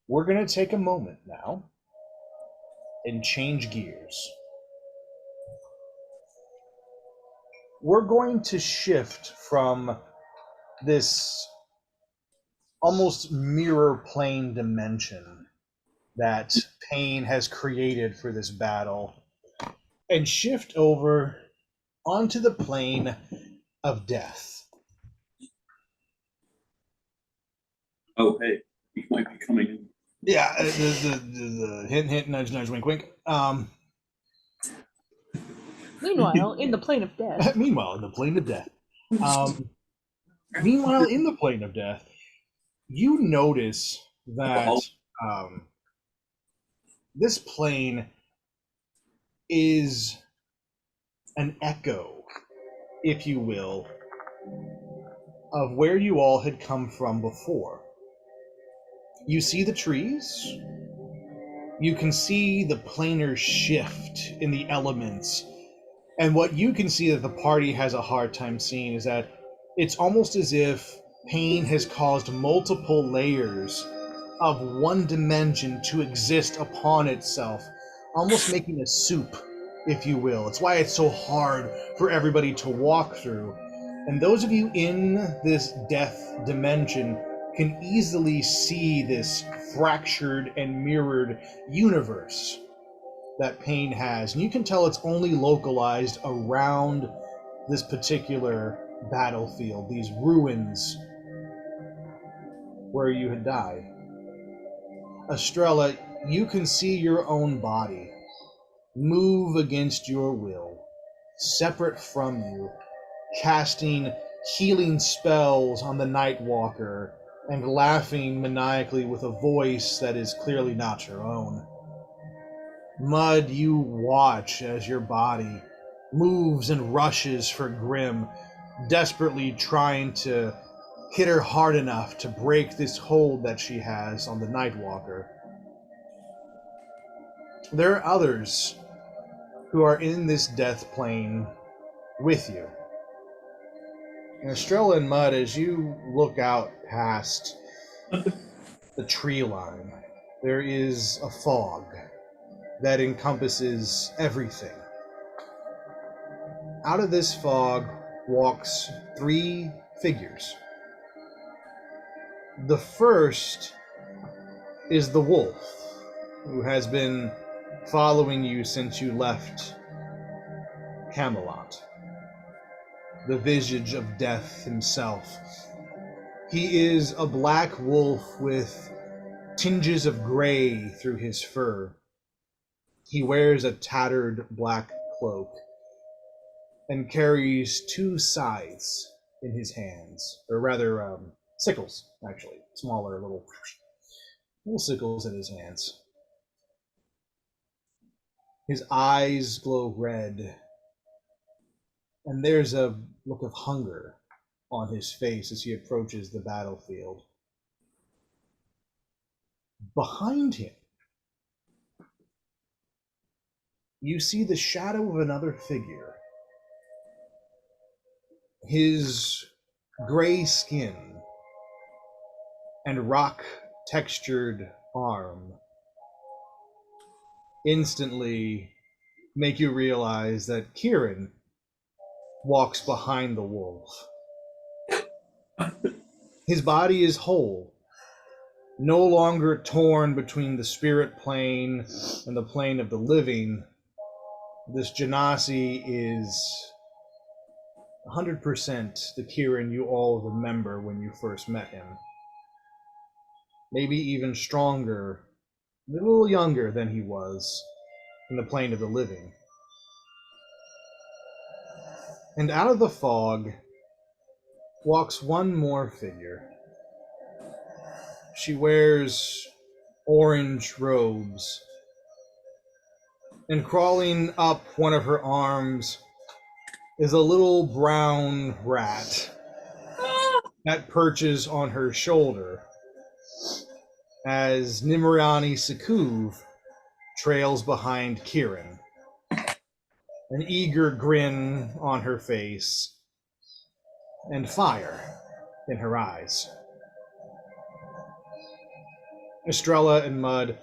We're going to take a moment now and change gears. We're going to shift from this almost mirror plane dimension that Pain has created for this battle and shift over onto the plane of death. Oh, hey, he might be coming in. Yeah, the hint, nudge, wink, wink. Meanwhile, in the plane of death. Meanwhile, in the plane of death. Meanwhile, in the plane of death, you notice that this plane is an echo, if you will, of where you all had come from before. You see the trees. You can see the planar shift in the elements. And what you can see that the party has a hard time seeing is that it's almost as if Pain has caused multiple layers of one dimension to exist upon itself, almost making a soup, if you will. It's why it's so hard for everybody to walk through. And those of you in this death dimension can easily see this fractured and mirrored universe that Pain has. And you can tell it's only localized around this particular battlefield, these ruins where you had died. Estrella, you can see your own body move against your will, separate from you, casting healing spells on the Nightwalker and laughing maniacally with a voice that is clearly not your own. Mud, you watch as your body moves and rushes for Grim, desperately trying to hit her hard enough to break this hold that she has on the Nightwalker. There are others who are in this death plane with you. And Estrella and Mud, as you look out past the tree line, there is a fog that encompasses everything. Out of this fog walks 3 figures. The first is the wolf, who has been following you since you left Camelot. The visage of death himself. He is a black wolf with tinges of gray through his fur. He wears a tattered black cloak and carries 2 scythes in his hands, or rather, sickles, actually. Smaller little sickles in his hands. His eyes glow red, and there's a look of hunger on his face as he approaches the battlefield. Behind him, you see the shadow of another figure. His gray skin and rock-textured arm instantly make you realize that Kieran walks behind the wolf. His body is whole, no longer torn between the spirit plane and the plane of the living. This Genasi is 100% the Kieran you all remember when you first met him. Maybe even stronger, a little younger than he was in the plane of the living. And out of the fog walks one more figure. She wears orange robes, and crawling up one of her arms is a little brown rat that perches on her shoulder as Nimrani Sakuv trails behind Kieran, an eager grin on her face and fire in her eyes. Estrella and Mud,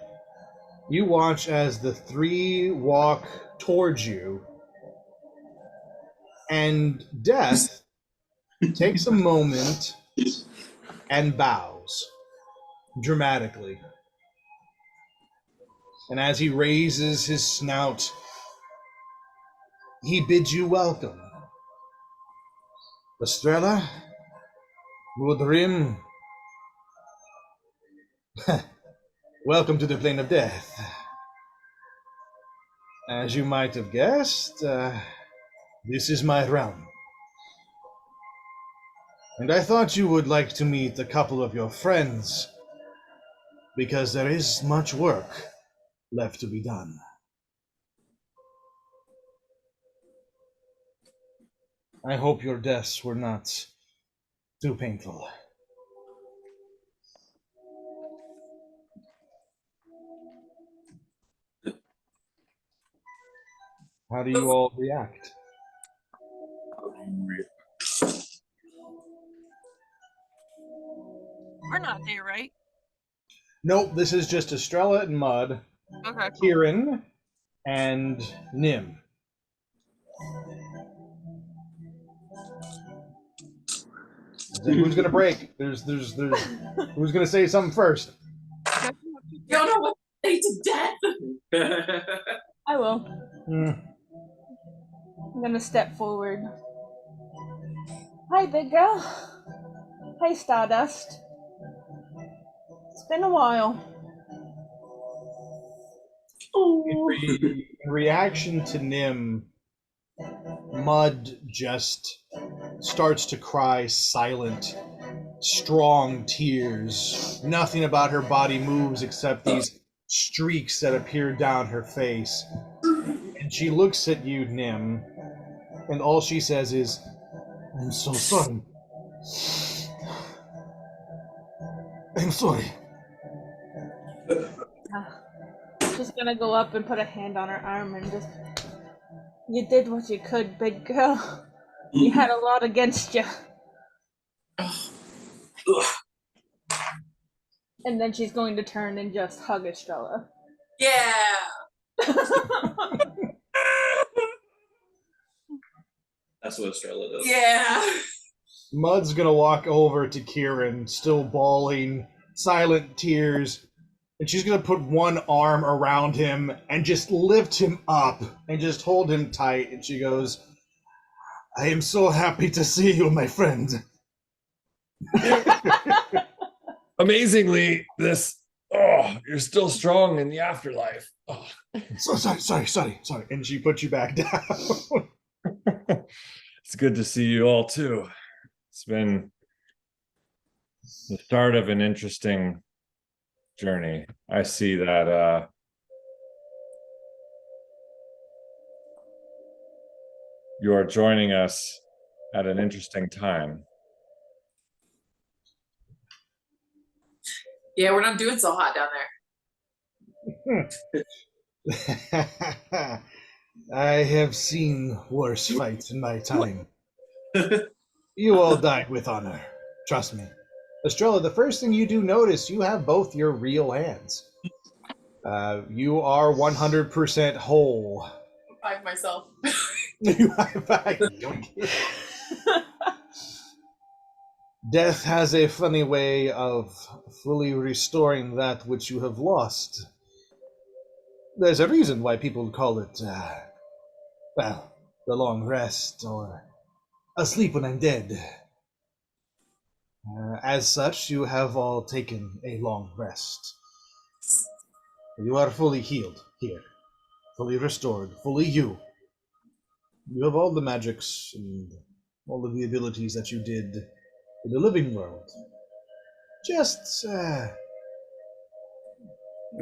you watch as the three walk towards you, and Death takes a moment and bows dramatically. And as he raises his snout, he bids you welcome. Estrella, Woodrim, welcome to the plane of death. As you might have guessed, this is my realm. And I thought you would like to meet a couple of your friends, because there is much work left to be done. I hope your deaths were not too painful. How do you all react? We're not there, right? Nope, this is just Estrella and Mud, Okay. Kieran, and Nim. Who's gonna break? There's who's gonna say something first? You don't know what to say to death. I will. Mm. I'm gonna step forward. Hi, big girl. Hi, Stardust. It's been a while. In reaction to Nim, Mud just starts to cry silent, strong tears. Nothing about her body moves except these streaks that appear down her face. And she looks at you, Nim, and all she says is, "I'm so sorry. I'm sorry." She's gonna go up and put a hand on her arm and just... You did what you could, big girl. You had a lot against you. And then she's going to turn and just hug Estrella. Yeah. That's what Estrella does. Yeah. Mud's gonna walk over to Kieran, still bawling, silent tears, and she's gonna put one arm around him and just lift him up and just hold him tight. And she goes, "I am so happy to see you, my friend." Amazingly, you're still strong in the afterlife. Oh. So sorry. And she puts you back down. It's good to see you all too. It's been the start of an interesting journey. I see that you are joining us at an interesting time. Yeah, we're not doing so hot down there. I have seen worse fights in my time. You all died with honor. Trust me. Estrella, the first thing you do notice, you have both your real hands. You are 100% whole. I myself. Death has a funny way of fully restoring that which you have lost. There's a reason why people call it, well, the long rest, or asleep when I'm dead. As such, you have all taken a long rest. You are fully healed here, fully restored, fully you. You have all the magics and all of the abilities that you did in the living world. Just a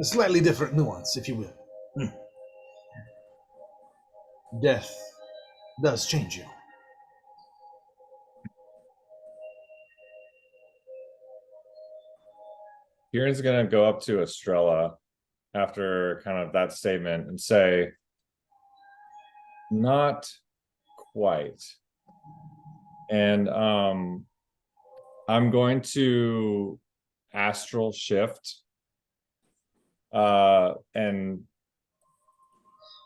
slightly different nuance, if you will. Death does change you. Kieran's gonna go up to Estrella after kind of that statement and say, not quite. And I'm going to astral shift and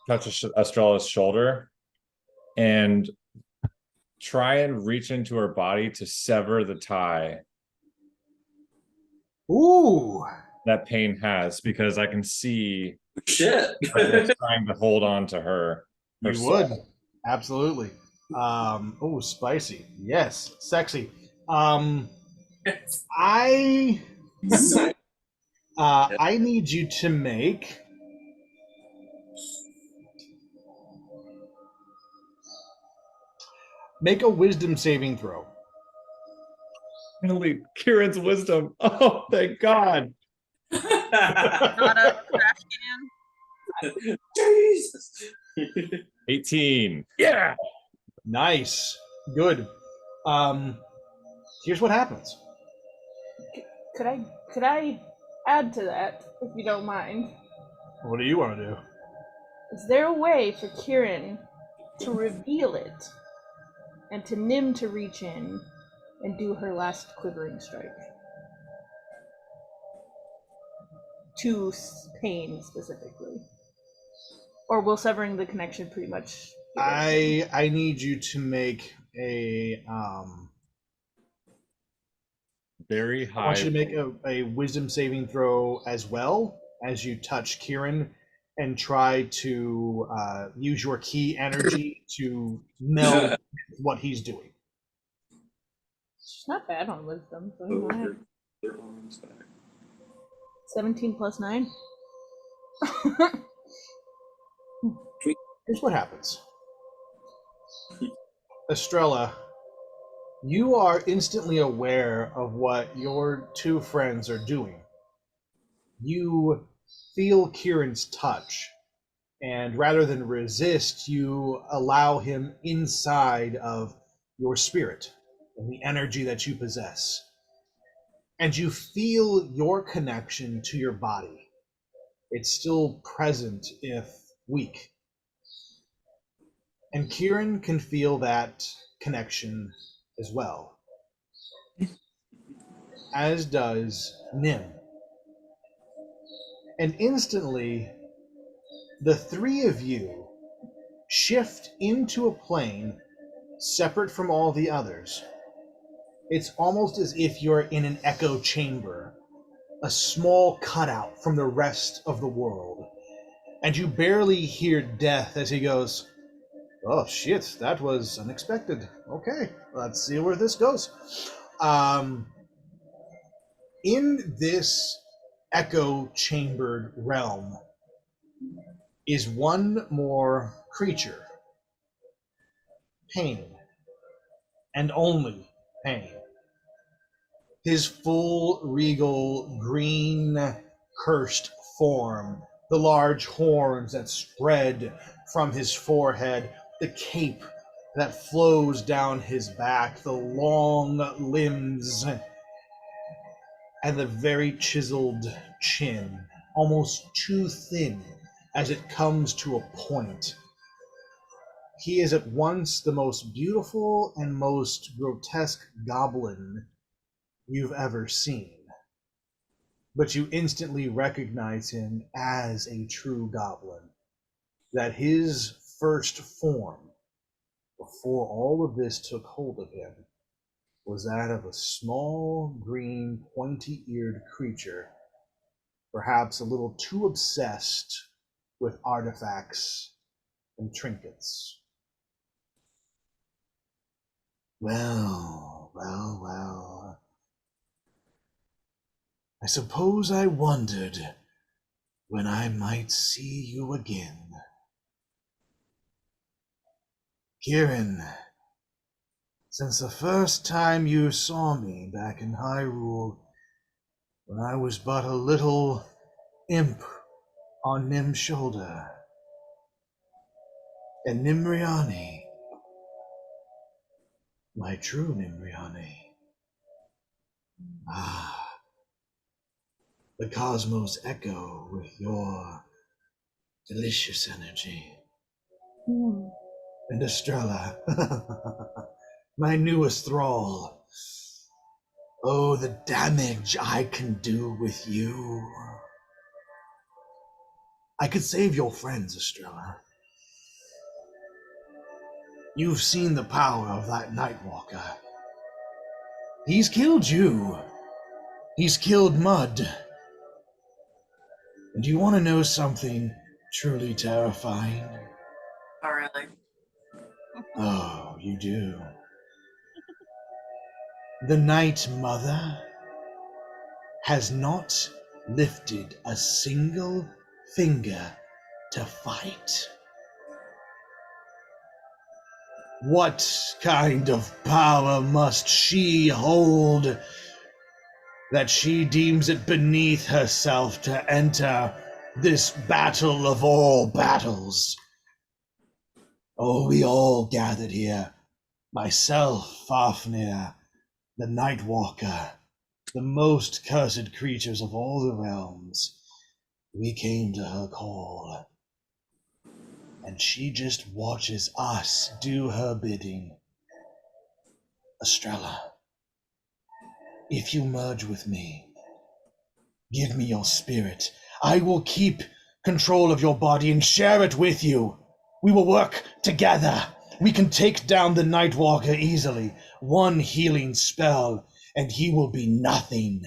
touch Estrella's shoulder and try and reach into her body to sever the tie Ooh! that Pain has, because I can see Shit. it's trying to hold on to her. You would. Absolutely. Oh, spicy. Yes. Sexy. I need you to make a wisdom saving throw. Finally, Kieran's wisdom. Oh, thank God. Not a trash can. Jesus. 18. Yeah. Nice. Good. Here's what happens. Could I add to that, if you don't mind? What do you want to do? Is there a way for Kieran to reveal it and to Nim to reach in and do her last quivering strike? To Pain specifically. Or will severing the connection pretty much? I need you to make a Very I want high. you to make a wisdom saving throw as well as you touch Kieran and try to use your key energy to meld what he's doing. She's not bad on wisdom. So 17 plus 9. Here's what happens. Estrella, you are instantly aware of what your two friends are doing. You feel Kieran's touch, and rather than resist, you allow him inside of your spirit and the energy that you possess. And you feel your connection to your body. It's still present, if weak. And Kieran can feel that connection as well. As does Nim. And instantly, the three of you shift into a plane separate from all the others. It's almost as if you're in an echo chamber, a small cutout from the rest of the world. And you barely hear Death as he goes, "Oh shit, that was unexpected. Okay, let's see where this goes." In this echo chambered realm is one more creature. Pain. And only Pain. His full, regal, green, cursed form, the large horns that spread from his forehead, the cape that flows down his back, the long limbs. and the very chiseled chin, almost too thin as it comes to a point. He is at once the most beautiful and most grotesque goblin you've ever seen. But you instantly recognize him as a true goblin. That his first form, before all of this took hold of him, was that of a small, green, pointy-eared creature, perhaps a little too obsessed with artifacts and trinkets. Well, well, well. I suppose I wondered when I might see you again. Kieran, since the first time you saw me back in Hyrule, when I was but a little imp on Nim's shoulder, and Nimriani, my true Nimriani. The cosmos echo with your delicious energy. And Estrella, my newest thrall. Oh, the damage I can do with you. I could save your friends, Estrella. You've seen the power of that Nightwalker. He's killed you. He's killed Mud. And do you want to know something truly terrifying? Oh, really? Oh, you do. The Night Mother has not lifted a single finger to fight. What kind of power must she hold that she deems it beneath herself to enter this battle of all battles? Oh, we all gathered here. Myself, Fafnir, the Nightwalker, the most cursed creatures of all the realms. We came to her call, and she just watches us do her bidding. Estrella, if you merge with me, give me your spirit. I will keep control of your body and share it with you. We will work together. We can take down the Nightwalker easily. One healing spell, and he will be nothing.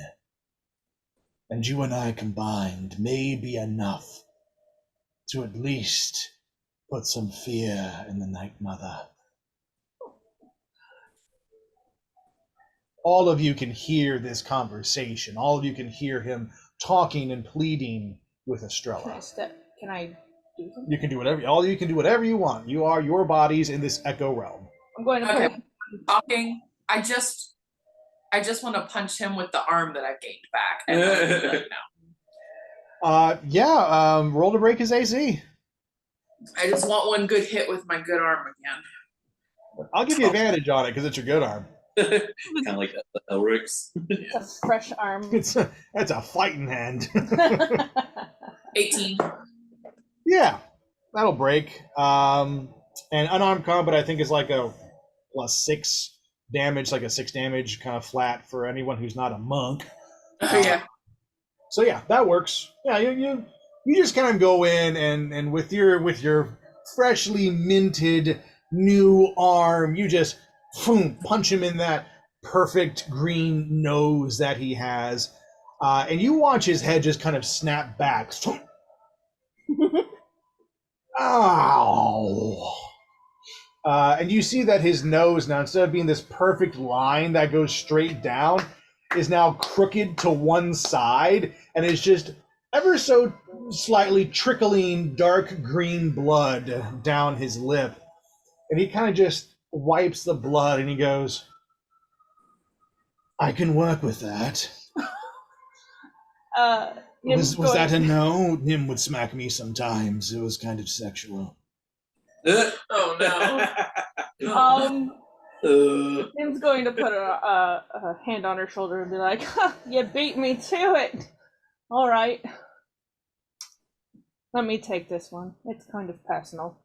And you and I combined may be enough to at least put some fear in the Night Mother. All of you can hear this conversation. All of you can hear him talking and pleading with Estrella. Can I do something? You can do whatever. All of you can do whatever you want. You are your bodies in this echo realm. I'm going to Okay. put Talking. I just want to punch him with the arm that I gained back. And let know. Roll to break his AC. I just want one good hit with my good arm again. I'll give you advantage on it because it's your good arm. Kind of like Elric's. It's a fresh arm. That's a fighting hand. 18. Yeah, that'll break. And unarmed combat, I think, is like a +6 damage, like a 6 damage kind of flat for anyone who's not a monk. Oh yeah. So yeah, that works. Yeah, you just kind of go in and with your freshly minted new arm, you just punch him in that perfect green nose that he has, and you watch his head just kind of snap back. Ow! And you see that his nose now, instead of being this perfect line that goes straight down, is now crooked to one side, and is just ever so slightly trickling dark green blood down his lip. And he kind of just wipes the blood and he goes, I can work with that. Was that a no? Nim would smack me sometimes. It was kind of sexual. Oh no. Nim's going to put a hand on her shoulder and be like, huh, you beat me to it. All right. Let me take this one. It's kind of personal.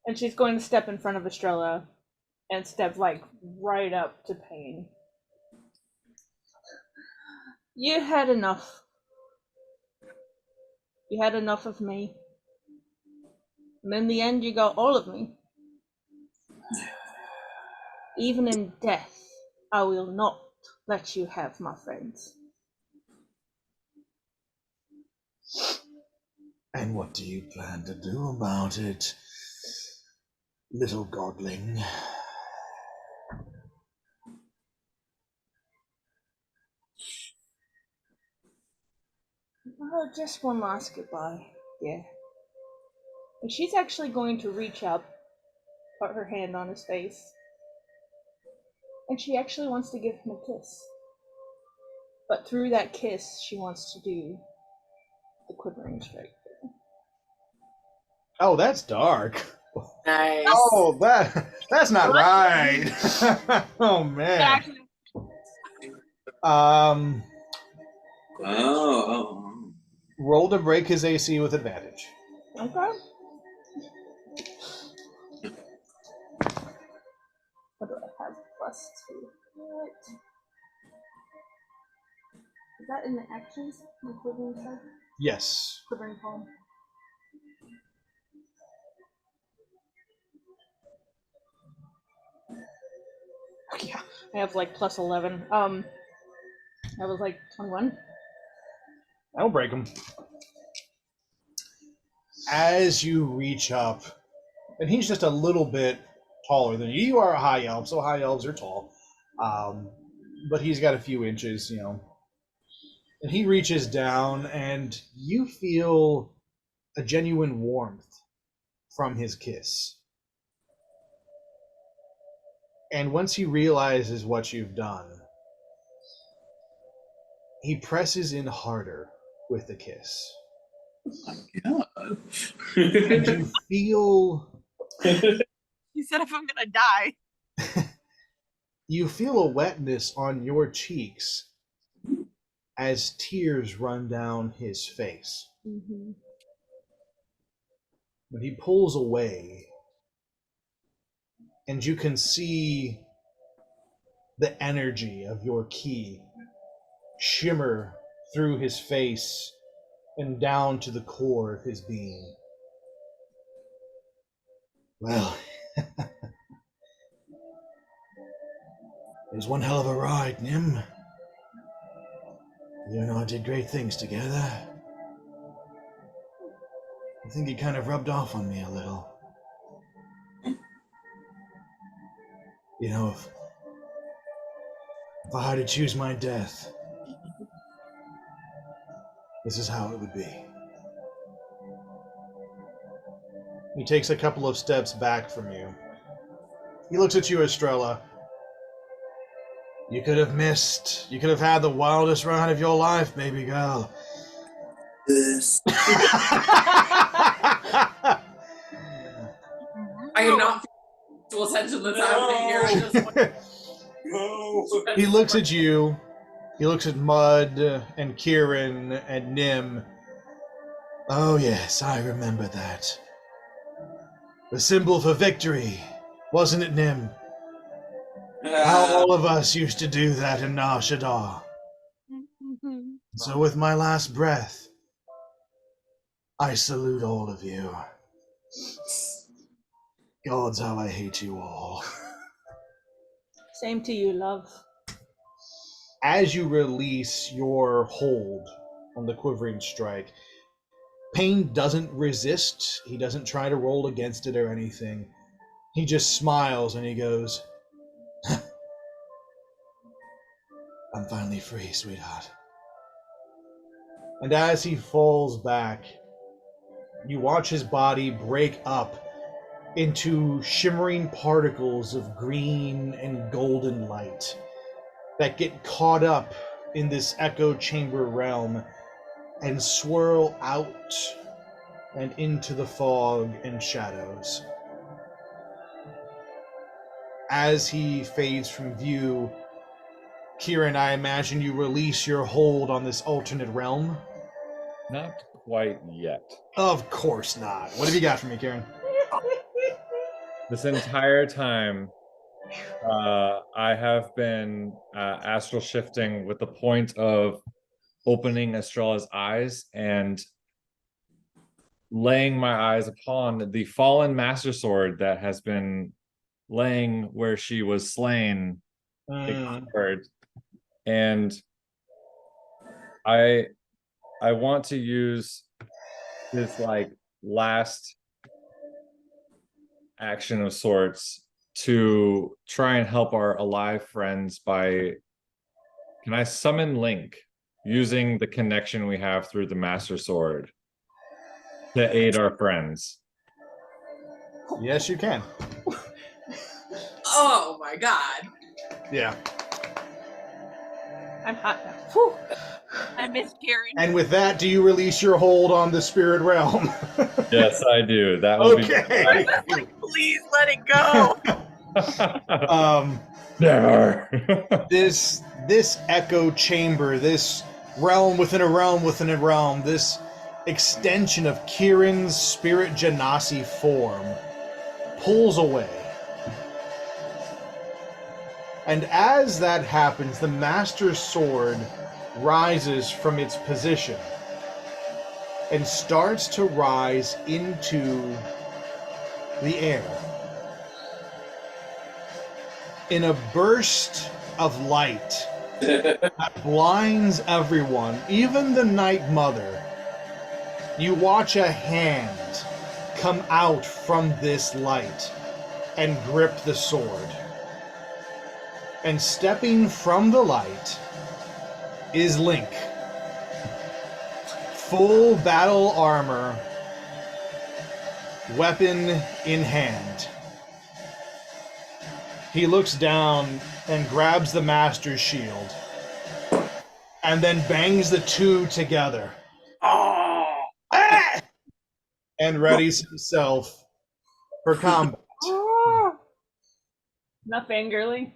And she's going to step in front of Estrella and step like right up to Pain. You had enough. You had enough of me. And in the end, you got all of me. Even in death, I will not let you have my friends. And what do you plan to do about it, little godling? Oh, just one last goodbye, yeah. And she's actually going to reach up, put her hand on his face, and she actually wants to give him a kiss. But through that kiss, she wants to do the quivering strike. Oh, that's dark. Nice. Oh, that's not right. Oh man. Oh. Roll to break his AC with advantage. Okay. What do I have? +2. What? Is that in the actions? The quivering strike? Yes. Quivering palm. Yeah, I have like +11. That was like 21. That'll break him. As you reach up, and he's just a little bit taller than you. You are a high elf, so high elves are tall. But he's got a few inches, you know. And he reaches down, and you feel a genuine warmth from his kiss. And once he realizes what you've done, he presses in harder with the kiss. My God. And you feel He said if I'm gonna die. you feel a wetness on your cheeks as tears run down his face. Mm-hmm. But he pulls away, and you can see the energy of your key shimmer through his face and down to the core of his being. Well, it was one hell of a ride, Nim. You and I did great things together. I think it kind of rubbed off on me a little. You know, if I had to choose my death, this is how it would be. He takes a couple of steps back from you. He looks at you, Estrella. You could have missed. You could have had the wildest ride of your life, baby girl. This. I am not paying full attention that's happening here. I just want He looks at you. He looks at Mud and Kieran and Nim. Oh yes, I remember that. The symbol for victory, wasn't it, Nim? How all of us used to do that in Nar Shaddaa. So with my last breath, I salute all of you. Gods, how I hate you all. Same to you, love. As you release your hold on the quivering strike, Pain doesn't resist. He doesn't try to roll against it or anything. He just smiles and he goes, I'm finally free, sweetheart. And as he falls back, you watch his body break up into shimmering particles of green and golden light that get caught up in this echo chamber realm and swirl out and into the fog and shadows. as he fades from view, Kieran, I imagine you release your hold on this alternate realm? Not quite yet. Of course not. What have you got for me, Kieran? This entire time, I have been astral shifting with the point of opening Estrella's eyes and laying my eyes upon the fallen master sword that has been laying where she was slain. And I want to use this like last action of sorts to try and help our alive friends by, can I summon Link using the connection we have through the master sword to aid our friends? Yes, you can. Oh my god. Yeah. I'm hot now. Whew. I miss Kieran. And with that, do you release your hold on the spirit realm? Yes, I do. That will okay. Please let it go. Never. This echo chamber, this realm within a realm within a realm, this extension of Kieran's spirit genasi form pulls away. And as that happens, the Master Sword rises from its position and starts to rise into the air. In a burst of light that blinds everyone, even the Night Mother, you watch a hand come out from this light and grip the sword. And stepping from the light is Link. Full battle armor, weapon in hand. He looks down and grabs the Master's shield and then bangs the two together. Oh! Ah! And readies himself for combat. Not fangirling.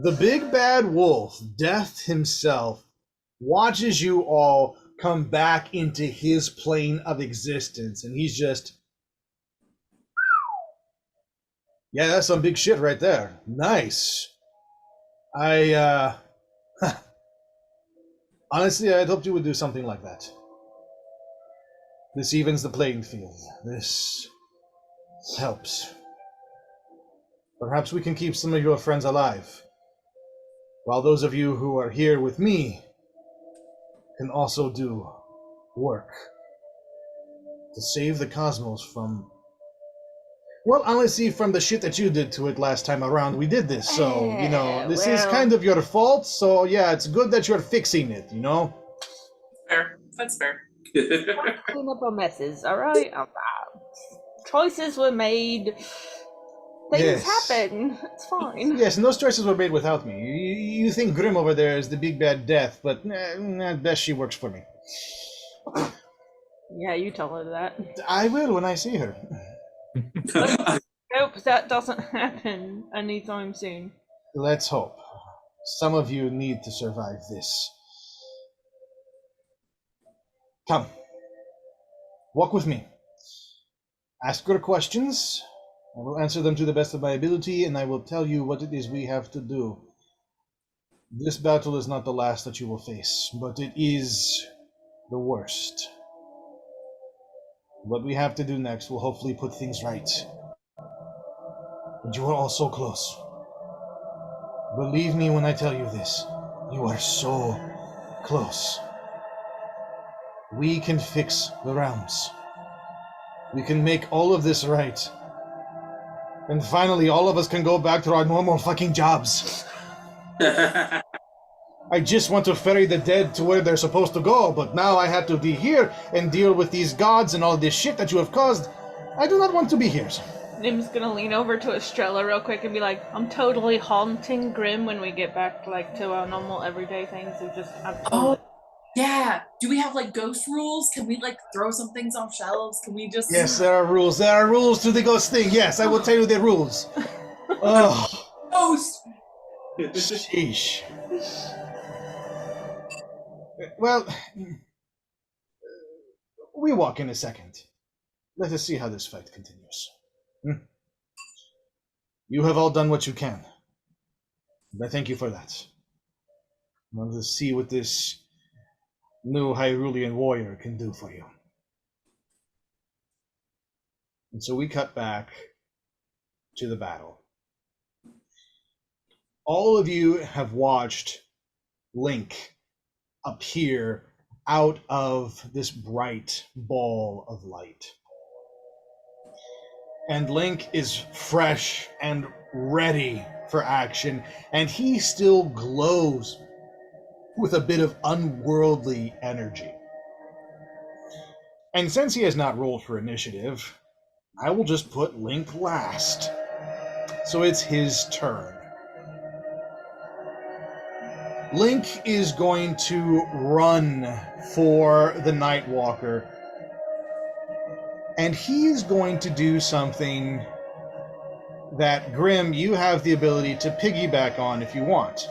The big bad wolf, Death himself, watches you all come back into his plane of existence, and he's just, yeah, that's some big shit right there. Nice. Honestly, I'd hoped you would do something like that. This evens the playing field. This helps. Perhaps we can keep some of your friends alive, while those of you who are here with me can also do work to save the cosmos from, well, honestly, from the shit that you did to it last time around. We did this, so, you know, this is kind of your fault, so yeah, it's good that you're fixing it, you know? Fair. That's fair. Clean up our messes, alright? Choices were made. Things Yes. happen. It's fine. Yes, and those choices were made without me. You think Grim over there is the big bad Death, but at best she works for me. Yeah, you tell her that. I will when I see her. Nope, that doesn't happen anytime soon. Let's hope. Some of you need to survive this. Come. Walk with me. Ask your questions. I will answer them to the best of my ability, and I will tell you what it is we have to do. This battle is not the last that you will face, but it is the worst. What we have to do next will hopefully put things right. And you are all so close. Believe me when I tell you this. You are so close. We can fix the realms. We can make all of this right. And finally, all of us can go back to our normal fucking jobs. I just want to ferry the dead to where they're supposed to go, but now I have to be here and deal with these gods and all this shit that you have caused. I do not want to be here. Nim's gonna lean over to Estrella real quick and be like, I'm totally haunting Grim when we get back to our normal everyday things. We just absolutely. Yeah. Do we have like ghost rules? Can we like throw some things off shelves? Can we just Yes, there are rules. There are rules to the ghost thing. Yes, I will tell you the rules. Oh, ghost? sheesh. Well, we walk in a second. Let us see how this fight continues. You have all done what you can. And I thank you for that. I want to see what this new Hyrulean warrior can do for you. And so we cut back to the battle. All of you have watched Link appear out of this bright ball of light. And Link is fresh and ready for action, and he still glows with a bit of unworldly energy. And since he has not rolled for initiative, I will just put Link last. So it's his turn. Link is going to run for the Nightwalker, and he is going to do something that, Grim, you have the ability to piggyback on if you want.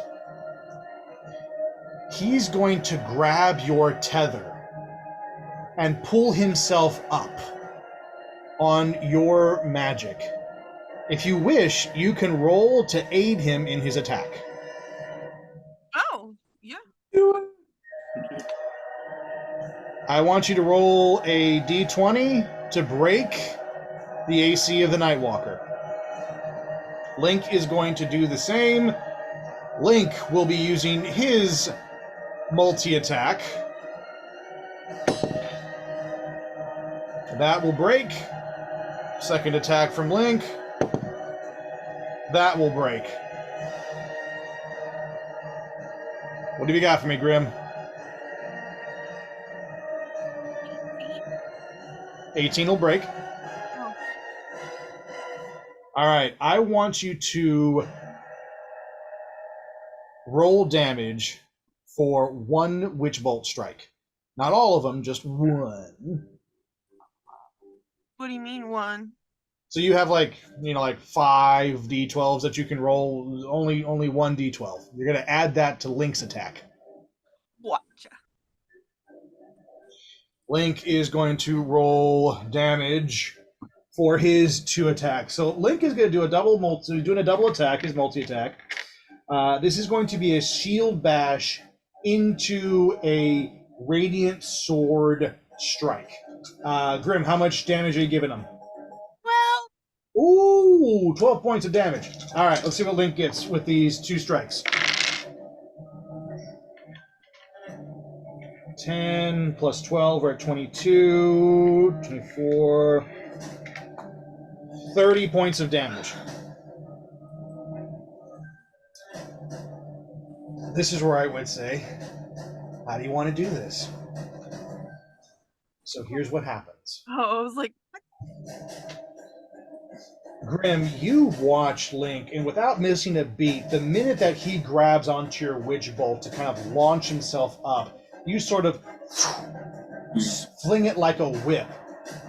He's going to grab your tether and pull himself up on your magic. If you wish, you can roll to aid him in his attack. Oh, yeah. I want you to roll a d20 to break the AC of the Nightwalker. Link is going to do the same. Link will be using his multi-attack. That will break. Second attack from Link. That will break. What have you got for me, Grim? 18 will break. Oh. All right, I want you to roll damage for one Witch Bolt strike. Not all of them, just one. What do you mean one? So you have like 5 d12s that you can roll, only one d12. You're going to add that to Link's attack. Watcha. Link is going to roll damage for his 2 attacks. So Link is going to do a double doing a double attack, his multi-attack. This is going to be a shield bash into a radiant sword strike. Grim, how much damage are you giving him? Well, Ooh, 12 points of damage. All right, let's see what Link gets with these 2 strikes. 10 plus 12, we're at 22, 24, 30 points of damage. This is where I would say, how do you want to do this? So here's what happens. I was like, Grim, you watch Link, and without missing a beat, the minute that he grabs onto your Witch Bolt to kind of launch himself up, you sort of fling it like a whip,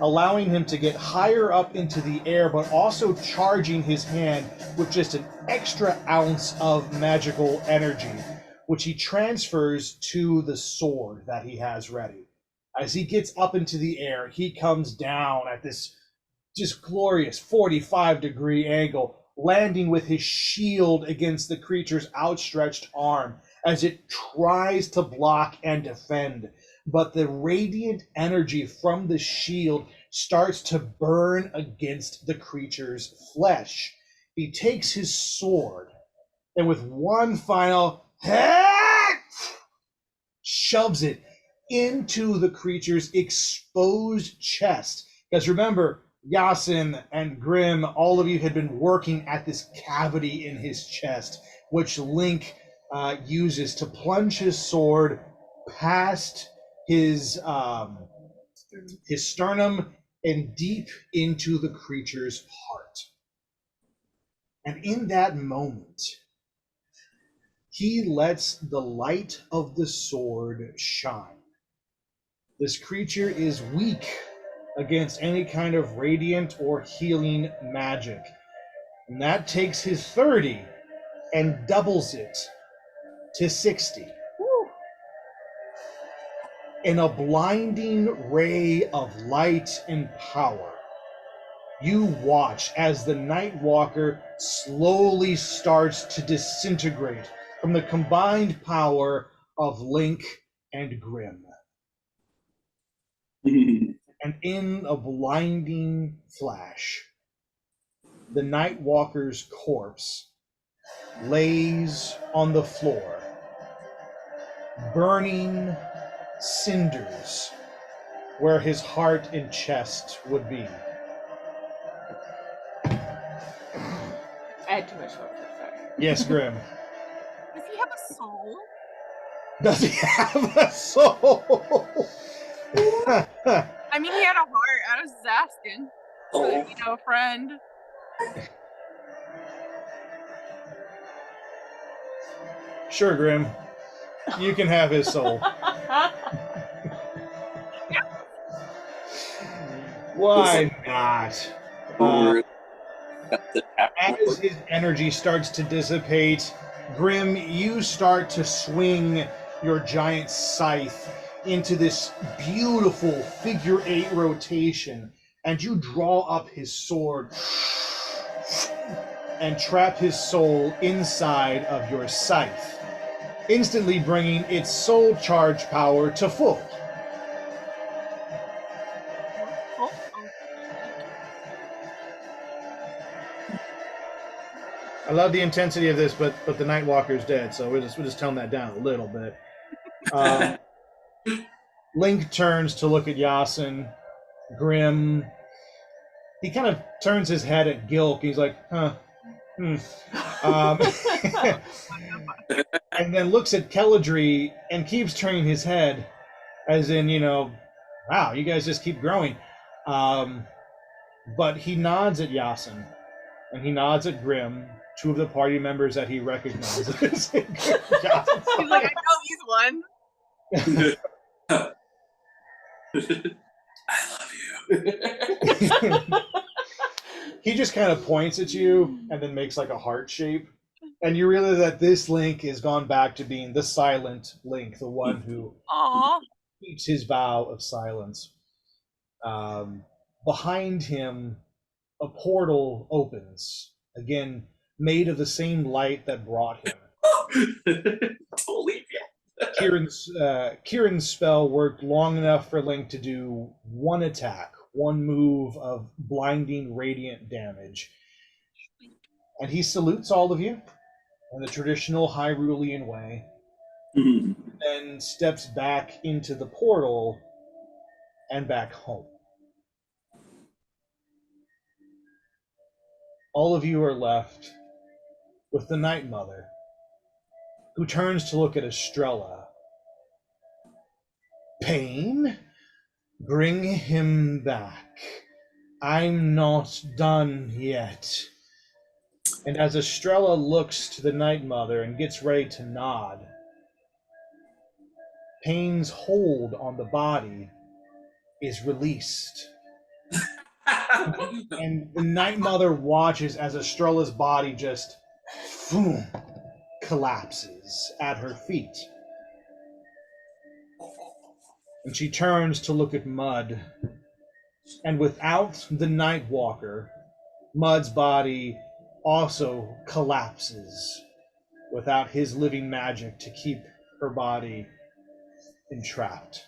allowing him to get higher up into the air, but also charging his hand with just an extra ounce of magical energy, which he transfers to the sword that he has ready. As he gets up into the air, he comes down at this just glorious 45-degree angle, landing with his shield against the creature's outstretched arm as it tries to block and defend. But the radiant energy from the shield starts to burn against the creature's flesh. He takes his sword and with one final shoves it into the creature's exposed chest. Because remember, Yasin and Grim, all of you had been working at this cavity in his chest, which Link uses to plunge his sword past his sternum and deep into the creature's heart. And in that moment, He lets the light of the sword shine. This creature is weak against any kind of radiant or healing magic. And that takes his 30 and doubles it to 60. Woo. In a blinding ray of light and power, you watch as the Nightwalker slowly starts to disintegrate from the combined power of Link and Grim. And in a blinding flash, the Nightwalker's corpse lays on the floor, burning cinders where his heart and chest would be. Add too much hope for that. Yes, Grim. Does he have a soul? Does he have a soul? I mean, he had a heart. I was just asking. For, a friend. Sure, Grim. You can have his soul. Why not? As his energy starts to dissipate, Grim, you start to swing your giant scythe into this beautiful figure 8 rotation, and you draw up his sword and trap his soul inside of your scythe, instantly bringing its soul charge power to full. I love the intensity of this, but the Nightwalker's dead, so we'll just tone that down a little bit. Link turns to look at Yasin. Grim. He kind of turns his head at Gilk. He's like, huh. And then looks at Keladri and keeps turning his head, as in, wow, you guys just keep growing. But he nods at Yasin, and he nods at Grim, two of the party members that he recognizes. He's like, I know he's one. I love you. He just kind of points at you and then makes like a heart shape. And you realize that this Link has gone back to being the silent Link, the one who keeps his vow of silence. Behind him, a portal opens, again, made of the same light that brought him. Don't leave yet. Kieran's spell worked long enough for Link to do one attack, one move of blinding radiant damage. And he salutes all of you in the traditional Hyrulean way, and steps back into the portal and back home. All of you are left with the Night Mother, who turns to look at Estrella. Pain? Bring him back. I'm not done yet. And as Estrella looks to the Night Mother and gets ready to nod, Pain's hold on the body is released. And the Night Mother watches as Estrella's body just collapses at her feet. And she turns to look at Mud. And without the Nightwalker, Mud's body also collapses without his living magic to keep her body entrapped.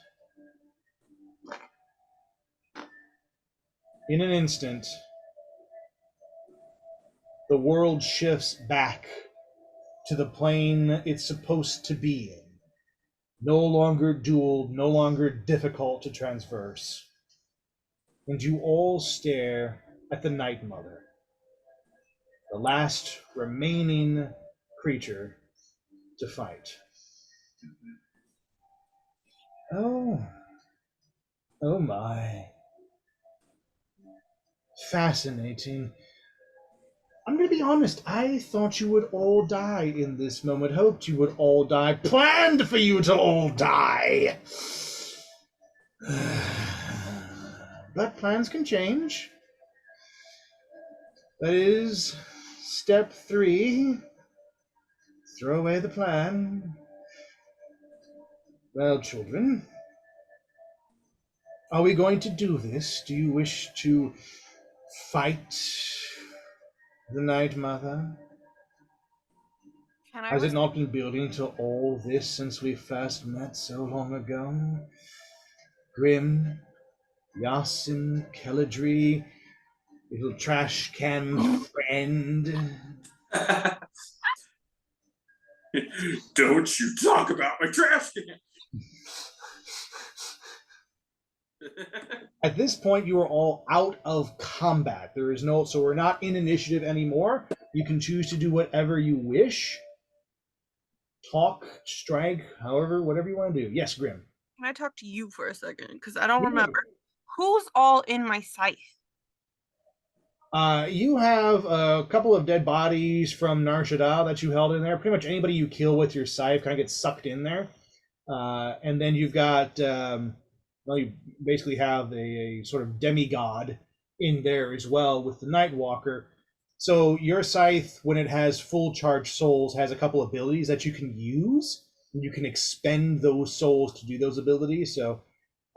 In an instant, the world shifts back to the plane it's supposed to be in. No longer dual, no longer difficult to traverse. And you all stare at the Night Mother, the last remaining creature to fight. Oh my. Fascinating. I'm going to be honest. I thought you would all die in this moment. Hoped you would all die. Planned for you to all die. But plans can change. That is step 3. Throw away the plan. Well, children, are we going to do this? Do you wish to fight the Night Mother? Can I Has it not been building to all this since we first met so long ago? Grim, Yasin, Kelladry, little trash can friend. Don't you talk about my trash can. At this point, you are all out of combat. There is no, so we're not in initiative anymore. You can choose to do whatever you wish. Talk, strike, however, whatever you want to do. Yes, Grim. Can I talk to you for a second? Because I don't Yeah. remember. Who's all in my scythe? You have a couple of dead bodies from Nar Shaddaa that you held in there. Pretty much anybody you kill with your scythe kind of gets sucked in there. And then you've got, well, you basically have a sort of demigod in there as well with the Nightwalker. So your scythe, when it has full charged souls, has a couple abilities that you can use. And you can expend those souls to do those abilities. So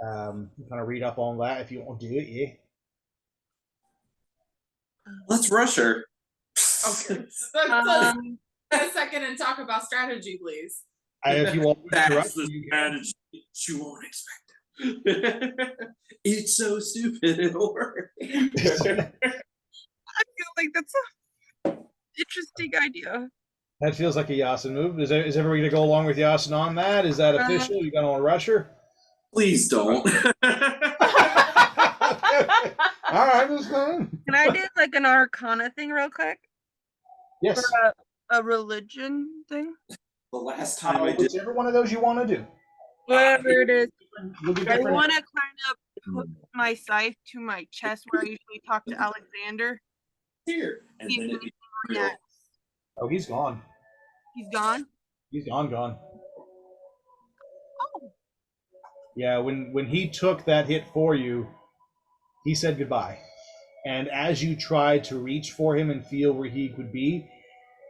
you kind of read up on that if you want to do it, yeah. Let's rush her. Okay. A second and talk about strategy, please. If you want to That's interrupt, the you can. strategy you won't expect it. It's so stupid, it'll work. I feel like that's a interesting idea. That feels like a Yasin move. Is everybody going to go along with Yasin on that? Is that official? You going to want to rush her? Please don't. All right, that's fine. Can I do like an arcana thing real quick? Yes. Or a religion thing? The last time I did, Whichever one of those you want to do. Whatever it is. We'll do I different. want to kind of put my scythe to my chest where I usually talk to Alexander. here, and See then if it'd he be can real. react. Oh, he's gone. He's gone? He's gone. Oh. Yeah, when he took that hit for you, he said goodbye. And as you try to reach for him and feel where he could be,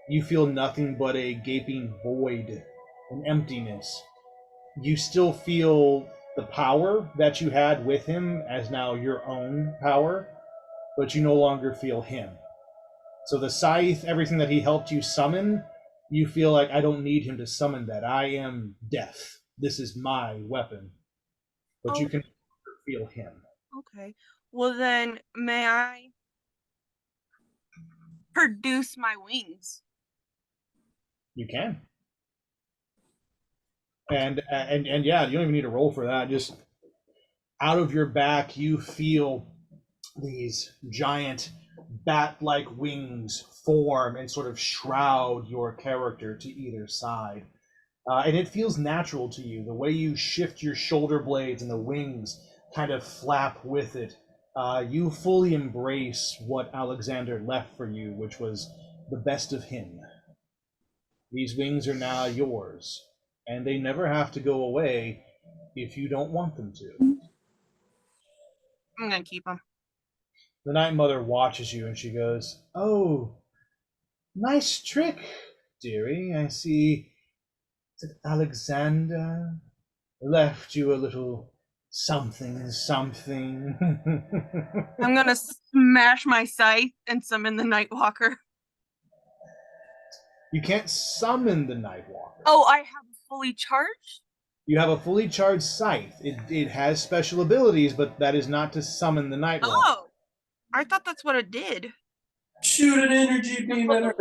you feel nothing but a gaping void, an emptiness. You still feel the power that you had with him as now your own power, but you no longer feel him. So the scythe, everything that he helped you summon, you feel like, I don't need him to summon that. I am death. This is my weapon. But you can feel him. Okay. Well then, may I produce my wings? You can. And yeah, you don't even need to roll for that. Just out of your back, you feel these giant bat-like wings form and sort of shroud your character to either side. And it feels natural to you. The way you shift your shoulder blades and the wings kind of flap with it. You fully embrace what Alexander left for you, which was the best of him. These wings are now yours, and they never have to go away if you don't want them to. I'm gonna keep them. The Night Mother watches you and she goes, "Oh, nice trick, dearie. I see that Alexander left you a little something. I'm gonna smash my scythe and summon the Nightwalker. You can't summon the Nightwalker. Oh, I have fully charged? You have a fully charged scythe. It has special abilities, but that is not to summon the Nightwalker. Oh, I thought that's what it did. Shoot an energy beam at her.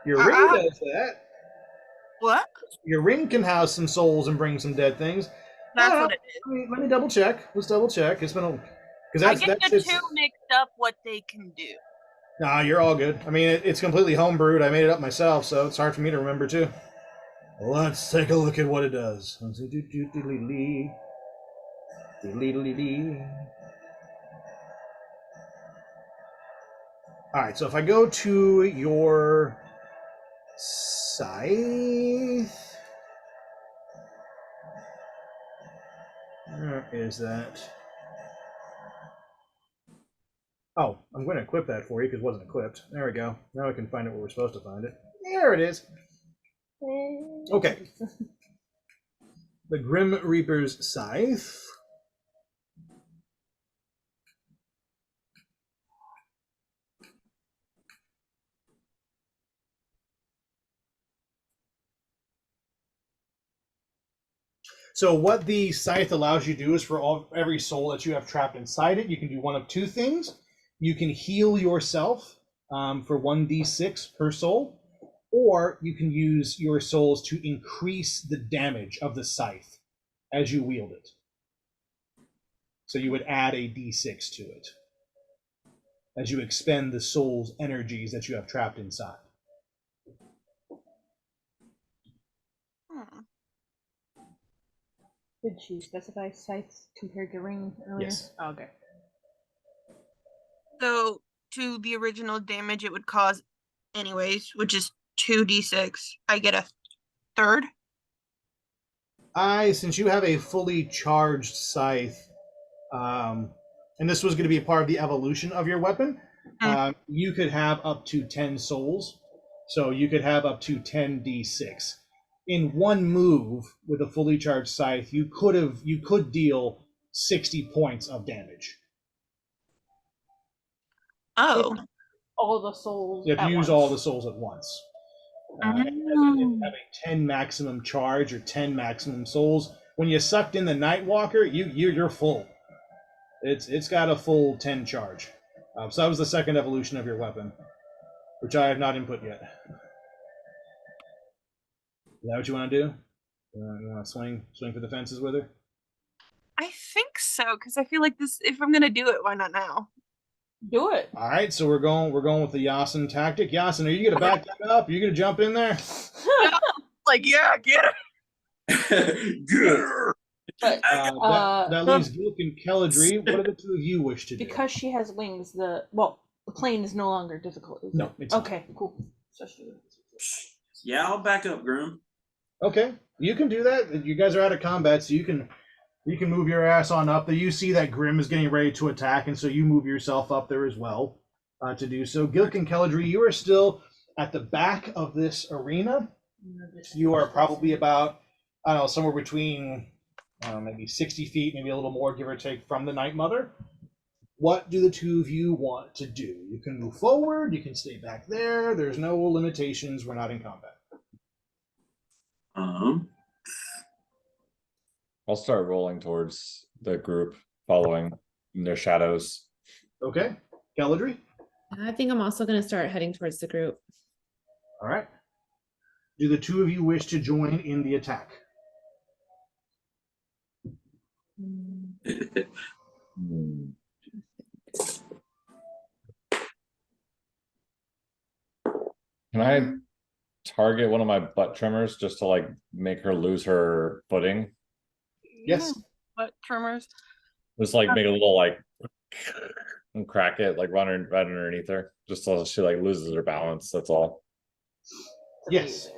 Your ring does that. What? Your ring can house some souls and bring some dead things. That's what it did. Let me double check. Let's double check. It's been a because I get the two mixed up what they can do. Nah, you're all good. I mean, it's completely homebrewed. I made it up myself, so it's hard for me to remember too. Let's take a look at what it does. All right, so if I go to your scythe, where is that? Oh, I'm going to equip that for you because it wasn't equipped. There we go. Now I can find it where we're supposed to find it. There it is. Okay. The Grim Reaper's Scythe. So what the scythe allows you to do is for every soul that you have trapped inside it, you can do one of two things. You can heal yourself for 1d6 per soul, or you can use your souls to increase the damage of the scythe as you wield it. So you would add a d6 to it as you expend the soul's energies that you have trapped inside. Did she specify scythes compared to ring earlier? Yes. Oh, okay. So to the original damage it would cause anyways, which is 2d6. I get a third. Since you have a fully charged scythe, and this was going to be a part of the evolution of your weapon, you could have up to 10 souls. So you could have up to 10 d6. In one move with a fully charged scythe, you could deal 60 points of damage. Oh. All the souls. If you use once. all the souls at once. If you have a 10 maximum charge or 10 maximum souls, when you sucked in the Nightwalker, you're full. It's got a full 10 charge. So that was the second evolution of your weapon, which I have not input yet. Is that what you want to do? You want to swing for the fences with her? I think so, because I feel like this. If I'm gonna do it, why not now? Do it. All right, so we're going with the Yasin tactic. Yasin, are you gonna back that up? Are you gonna jump in there? Like, yeah, get Get her. But that leaves Luke and Kelladry. What do the two of you wish to do? because she has wings, the plane is no longer difficult. Is No, it? it's not. Okay, cool. Yeah, I'll back up, Groom. Okay, you can do that. You guys are out of combat, so you can move your ass on up there. You see that Grim is getting ready to attack, and so you move yourself up there as well to do so. Gilk and Kelladry, you are still at the back of this arena. You are probably about, I don't know, somewhere between maybe 60 feet, maybe a little more, give or take, from the Night Mother. What do the two of you want to do? You can move forward, you can stay back there. There's no limitations. We're not in combat. I'll start rolling towards the group, following in their shadows. Okay. Kelladry? I think I'm also going to start heading towards the group. All right. Do the two of you wish to join in the attack? Can I target one of my butt tremors just to like make her lose her footing? Yes. butt tremors. Just like make a little like and crack it, like run underneath her, just so she like loses her balance. That's all. Yes.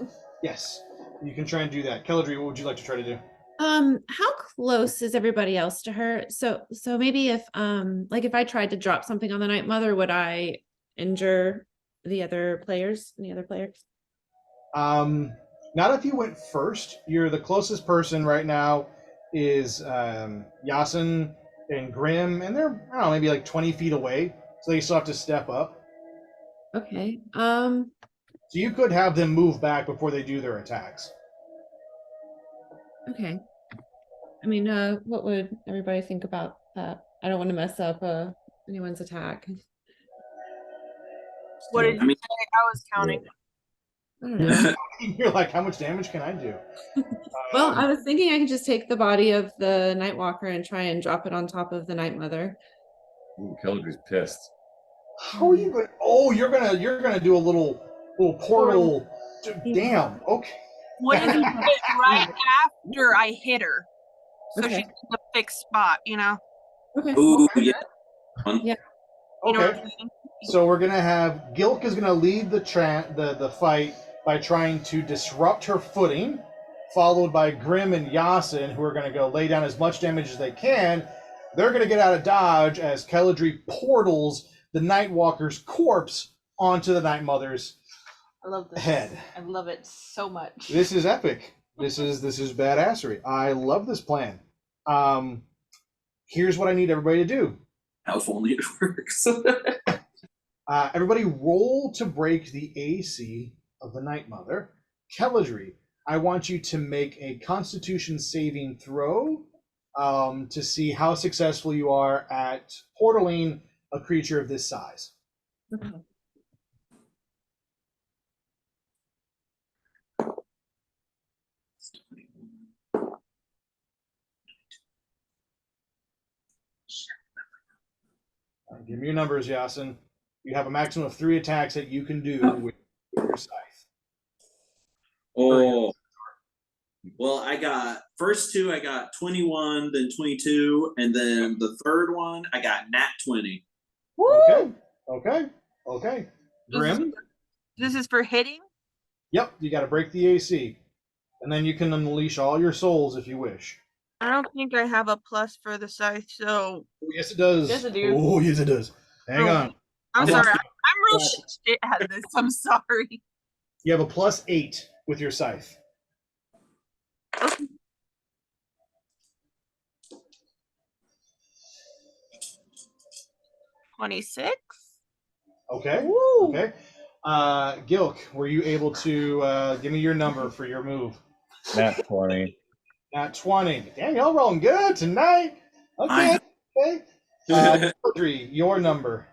Yes. You can try and do that. Kelladry, what would you like to try to do? How close is everybody else to her? So maybe if like if I tried to drop something on the Night Mother, would I injure the other players? Any other players? Not if you went first. You're the closest person right now is Yasin and Grim, and they're, I don't know, maybe like 20 feet away, so they still have to step up. Okay. So you could have them move back before they do their attacks. Okay. I mean, what would everybody think about that? I don't want to mess up anyone's attack. What did you say? I was counting. I don't know. You're like, how much damage can I do? Well, I was thinking I could just take the body of the Nightwalker and try and drop it on top of the Night Mother. Ooh, Kelladry's pissed. How are you going? Oh, you're gonna do a little portal. Damn. Okay. What if you did it right after I hit her? So Okay. she's in the fixed spot, you know? Okay. Ooh, yeah. Yeah. You know what Okay. I mean? So we're gonna have Gilk is gonna lead the fight by trying to disrupt her footing, followed by Grim and Yasin, who are gonna go lay down as much damage as they can. They're gonna get out of dodge as Keledri portals the Nightwalker's corpse onto the Night Mother's I love this. head. I love it so much. This is epic. This is badassery. I love this plan. Here's what I need everybody to do. How if only it works. Everybody roll to break the AC of the Night Mother. Keledri, I want you to make a Constitution saving throw to see how successful you are at portaling a creature of this size. Give me your numbers, Yasin. You have a maximum of 3 attacks that you can do with your scythe. Oh. Well, I got first 2, I got 21, then 22, and then the third one, I got nat 20. Woo! Okay. Grim? This is for hitting? Yep, you got to break the AC. And then you can unleash all your souls if you wish. I don't think I have a plus for the scythe, so Oh, yes, it does. Yes, it do. Oh, yes, it does. Hang on. I'm Yeah. sorry. I'm real shit at this. I'm sorry. You have a +8 with your scythe. 26. Okay. Woo! Okay. Gilk, were you able to give me your number for your move? Nat 20. Nat 20. Damn, y'all rolling good tonight. Okay. Okay. Audrey, your number.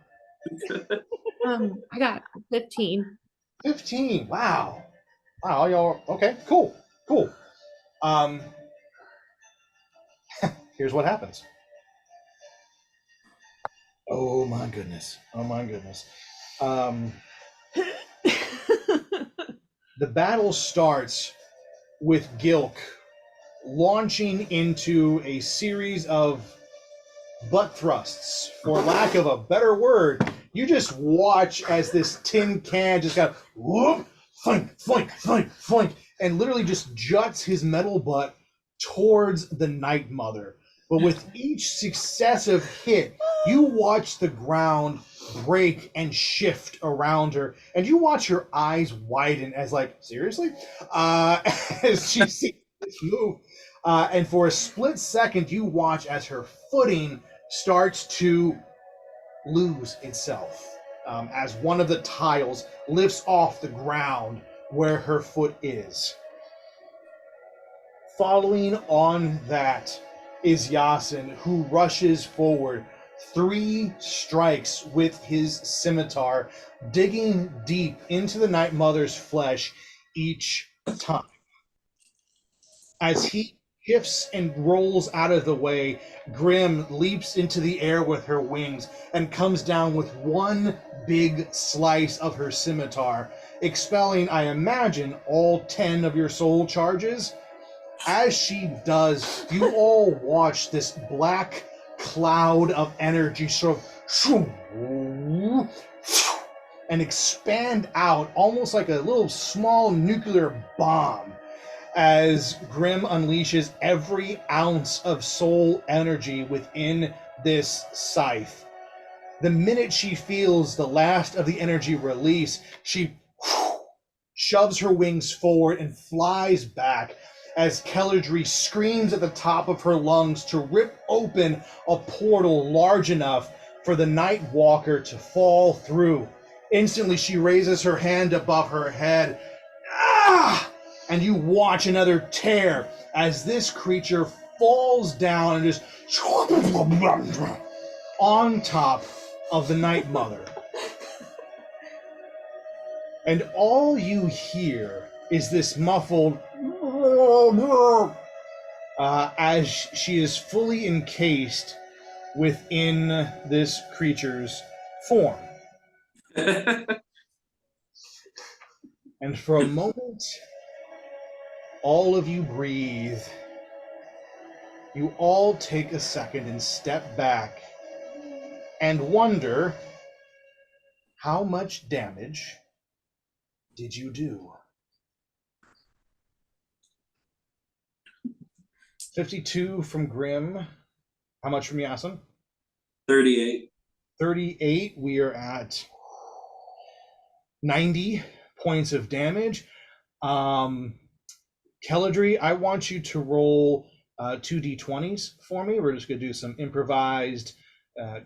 I got 15. 15. Wow. Wow, y'all. Okay, cool. Here's what happens. Oh my goodness. The battle starts with Gilk launching into a series of butt thrusts, for lack of a better word. You just watch as this tin can just got whoop, flink, and literally just juts his metal butt towards the Night Mother. But with each successive hit, you watch the ground break and shift around her, and you watch her eyes widen as like, seriously? As she sees this move. And for a split second, you watch as her footing starts to lose itself as one of the tiles lifts off the ground where her foot is. Following on that is Yasin, who rushes forward, 3 strikes with his scimitar, digging deep into the Night Mother's flesh each time. As he shifts and rolls out of the way, Grim leaps into the air with her wings and comes down with one big slice of her scimitar, expelling, I imagine, all 10 of your soul charges. As she does, you all watch this black cloud of energy sort of and expand out almost like a little small nuclear bomb as Grim unleashes every ounce of soul energy within this scythe. The minute she feels the last of the energy release, she shoves her wings forward and flies back as Keledri screams at the top of her lungs to rip open a portal large enough for the Night Walker to fall through. Instantly, she raises her hand above her head. Ah! And you watch another tear as this creature falls down and just on top of the Night Mother. And all you hear is this muffled as she is fully encased within this creature's form. And for a moment, all of you breathe. You all take a second and step back and wonder, How much damage did you do? 52 from Grim. How much from Yasin? 38. 38. We are at 90 points of damage. Keladri, I want you to roll 2d20s for me. We're just going to do some improvised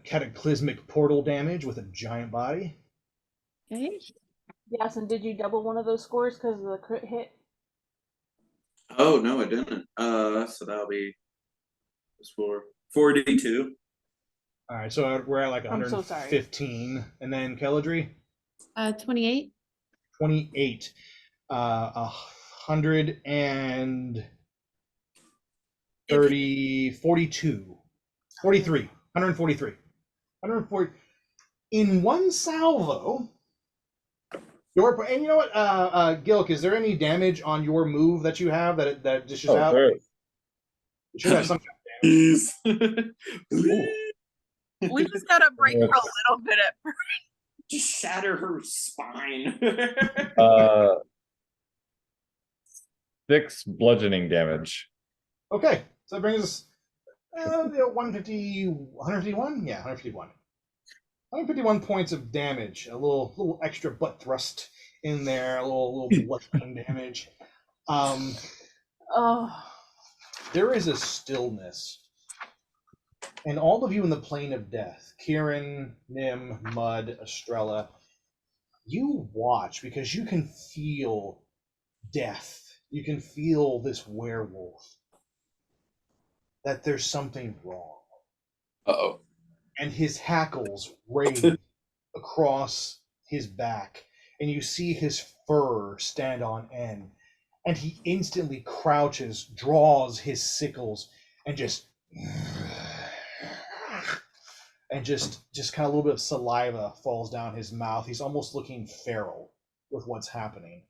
cataclysmic portal damage with a giant body. Okay. Yes, and did you double one of those scores because of the crit hit? Oh no, I didn't. So that'll be 42. All right, so we're at like I'm so sorry. 115. And then Keladri? 28. 28. 130, 42. 43. 143. 140. In one salvo, and you know what, Gilk, is there any damage on your move that you have that dishes out? Sure. You should have some kind of damage. Please. We just gotta break her a little bit at first. Just shatter her spine. 6 bludgeoning damage. Okay, so that brings us 150, 151? Yeah, 151. 151 points of damage. A little extra butt thrust in there, a little bludgeoning damage. There is a stillness. And all of you in the plane of death, Kieran, Nim, Mud, Estrella, you watch because you can feel death. You can feel this werewolf. That there's something wrong. Uh-oh. And his hackles raise across his back, and you see his fur stand on end. And he instantly crouches, draws his sickles, and just kind of a little bit of saliva falls down his mouth. He's almost looking feral with what's happening.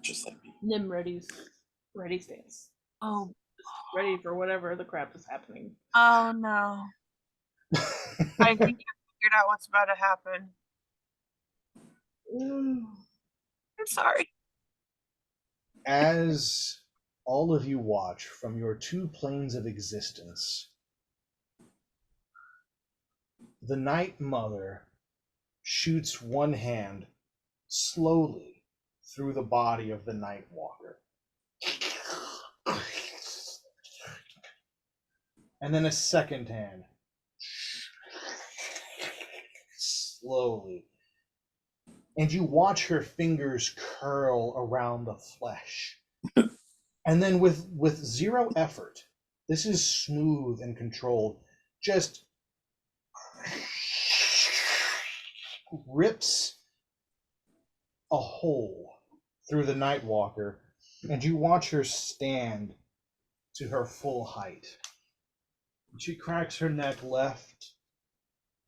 Just like me. Nim ready stance. Oh. Ready for whatever the crap is happening. Oh no. I think I figured out what's about to happen. I'm sorry. As all of you watch from your two planes of existence, the Night Mother shoots one hand slowly through the body of the Night Walker. And then a second hand slowly. And you watch her fingers curl around the flesh. And then with zero effort, this is smooth and controlled, just rips a hole through the Nightwalker, and you watch her stand to her full height. She cracks her neck left,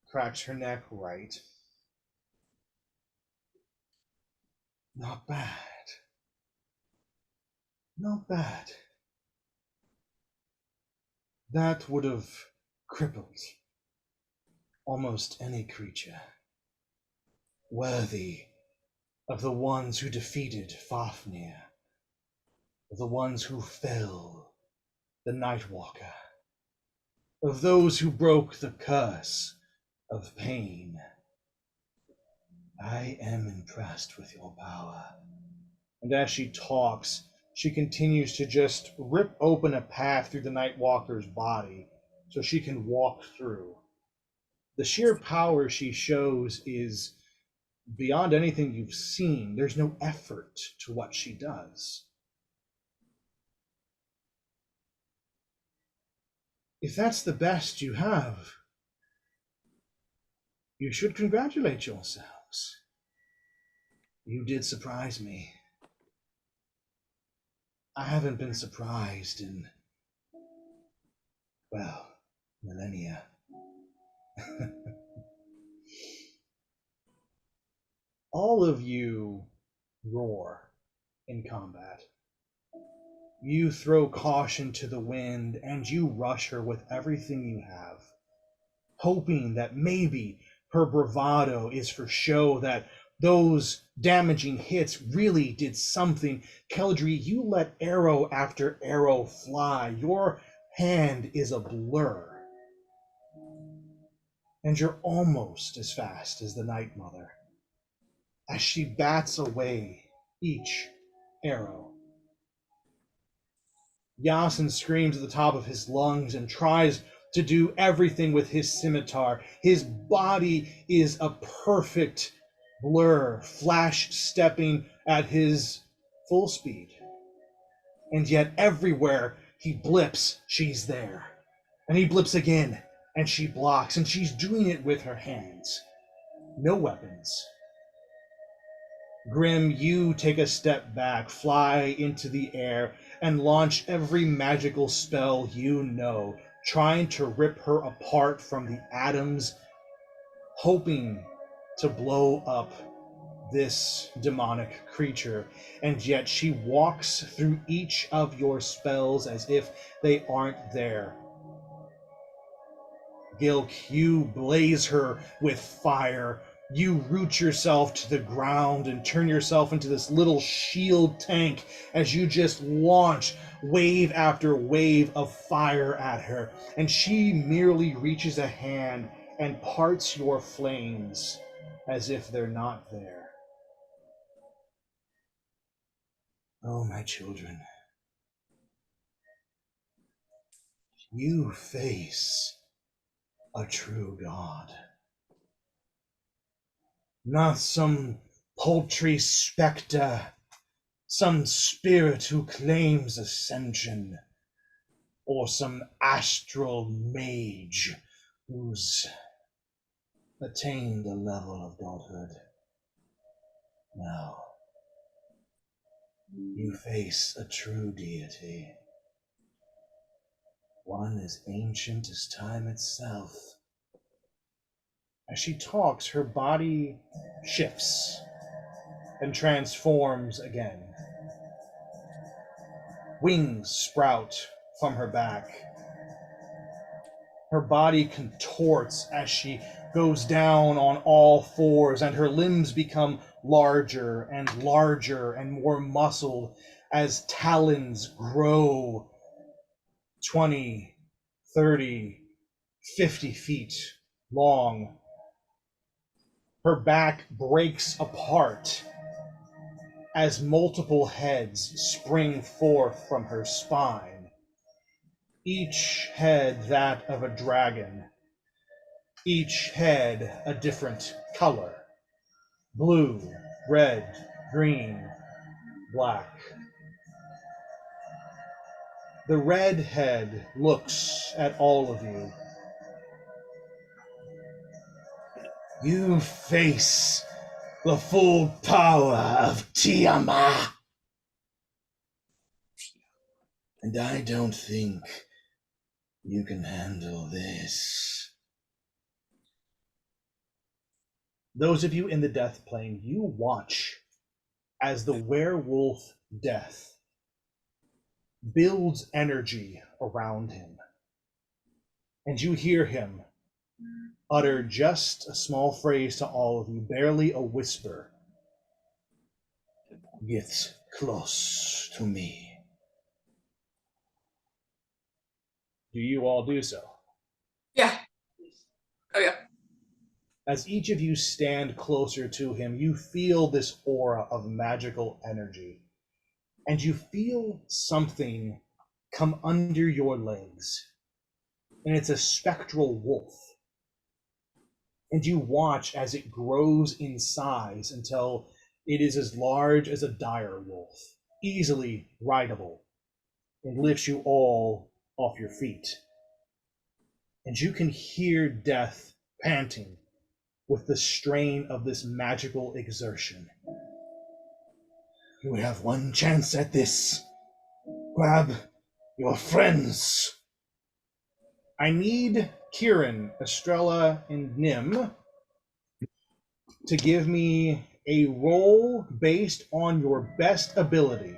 cracks her neck right. Not bad. Not bad. That would have crippled almost any creature worthy of the ones who defeated Fafnir, of the ones who fell the Nightwalker, of those who broke the curse of pain. I am impressed with your power. And as she talks, she continues to just rip open a path through the Nightwalker's body so she can walk through. The sheer power she shows is beyond anything you've seen. There's no effort to what she does. If that's the best you have, you should congratulate yourselves. You did surprise me. I haven't been surprised in, well, millennia. All of you roar in combat. You throw caution to the wind and you rush her with everything you have, hoping that maybe, her bravado is for show, that those damaging hits really did something. Keldry, you let arrow after arrow fly. Your hand is a blur. And you're almost as fast as the Night Mother as she bats away each arrow. Yasin screams at the top of his lungs and tries to do everything with his scimitar. His body is a perfect blur, flash stepping at his full speed. And yet everywhere he blips, she's there. And he blips again, and she blocks, and she's doing it with her hands. No weapons. Grim, you take a step back, fly into the air, and launch every magical spell you know, trying to rip her apart from the atoms, hoping to blow up this demonic creature. And yet she walks through each of your spells as if they aren't there. Gilk, you blaze her with fire. You root yourself to the ground and turn yourself into this little shield tank as you just launch wave after wave of fire at her. And she merely reaches a hand and parts your flames as if they're not there. Oh, my children, you face a true god. Not some paltry specter, some spirit who claims ascension, or some astral mage who's attained a level of godhood. No. You face a true deity, one as ancient as time itself. As she talks, her body shifts and transforms again. Wings sprout from her back. Her body contorts as she goes down on all fours, and her limbs become larger and more muscled as talons grow 20, 30, 50 feet long. Her back breaks apart as multiple heads spring forth from her spine, each head that of a dragon, each head a different color: blue, red, green, black. The red head looks at all of you. You face the full power of Tiamat. And I don't think you can handle this. Those of you in the death plane, you watch as the werewolf death builds energy around him. And you hear him utter just a small phrase to all of you, barely a whisper. Get close to me. Do you all do so? Yeah. Oh, yeah. As each of you stand closer to him, you feel this aura of magical energy. And you feel something come under your legs. And it's a spectral wolf. And you watch as it grows in size until it is as large as a dire wolf, easily rideable, and lifts you all off your feet. And you can hear death panting with the strain of this magical exertion. You have one chance at this. Grab your friends. I need Kieran, Estrella, and Nim to give me a roll based on your best ability.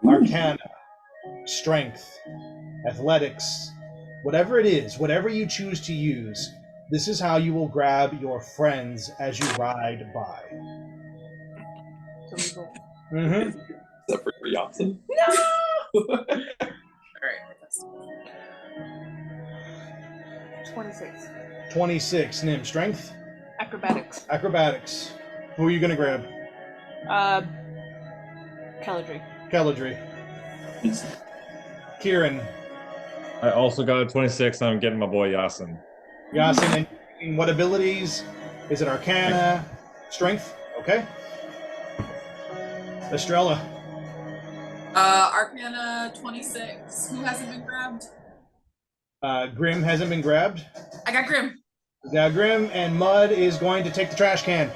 Arcana, strength, athletics, whatever it is, whatever you choose to use, This is how you will grab your friends as you ride by. So we go. Mm-hmm. Except for Yassin. All right. 26. 26. Nim, strength? Acrobatics. Acrobatics. Who are you going to grab? Caladry. Caladry. Kieran. I also got a 26, and I'm getting my boy Yasin. Yasin, and what abilities? Is it Arcana? Strength? Okay. Estrella. Arcana 26. Who hasn't been grabbed? Grim hasn't been grabbed. I got Grim. Now Grim and Mud is going to take the trash can.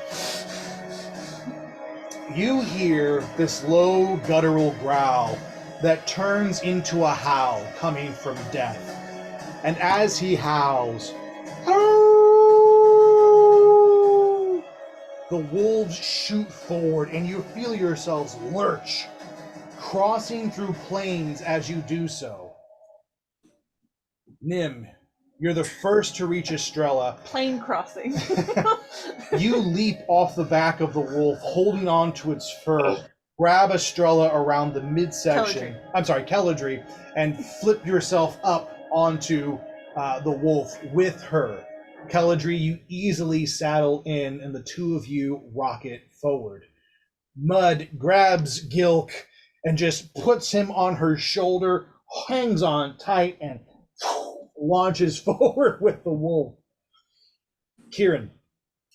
You hear this low guttural growl that turns into a howl coming from Death. And as he howls, the wolves shoot forward and you feel yourselves lurch, crossing through plains as you do so. Nim, you're the first to reach Estrella. Plane crossing. You leap off the back of the wolf, holding on to its fur, grab Estrella around the midsection. Caladry. I'm sorry, Caladry, and flip yourself up onto the wolf with her. Caladry, you easily saddle in, and the two of you rocket forward. Mud grabs Gilk and just puts him on her shoulder, hangs on tight, and launches forward with the wolf. Kieran,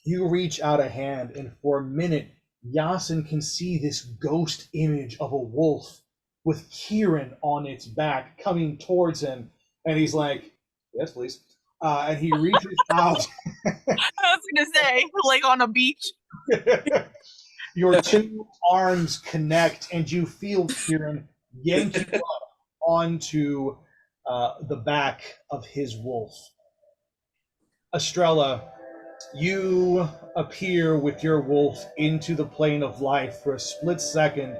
you reach out a hand, and for a minute, Yasin can see this ghost image of a wolf with Kieran on its back coming towards him, and he's like, "Yes, please." And he reaches out. I was gonna say, like on a beach. Your two arms connect, and you feel Kieran yank you up onto the back of his wolf. Estrella, you appear with your wolf into the plane of life for a split second,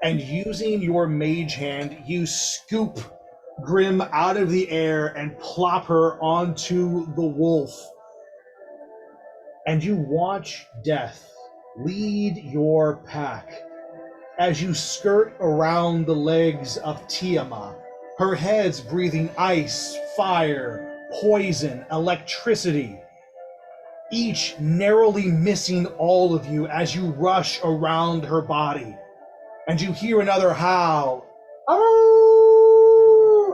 and using your mage hand, you scoop Grim out of the air and plop her onto the wolf. And you watch Death lead your pack as you skirt around the legs of Tiamat. Her head's breathing ice, fire, poison, electricity, each narrowly missing all of you as you rush around her body. And you hear another howl. Oh!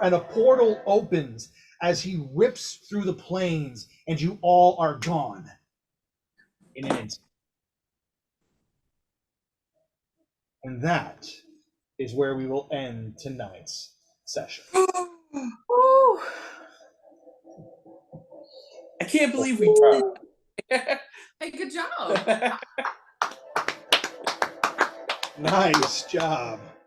And a portal opens as he rips through the plains, and you all are gone in an instant. And that is where we will end tonight's session. Woo! I can't believe we did it. Hey, good job. Nice job.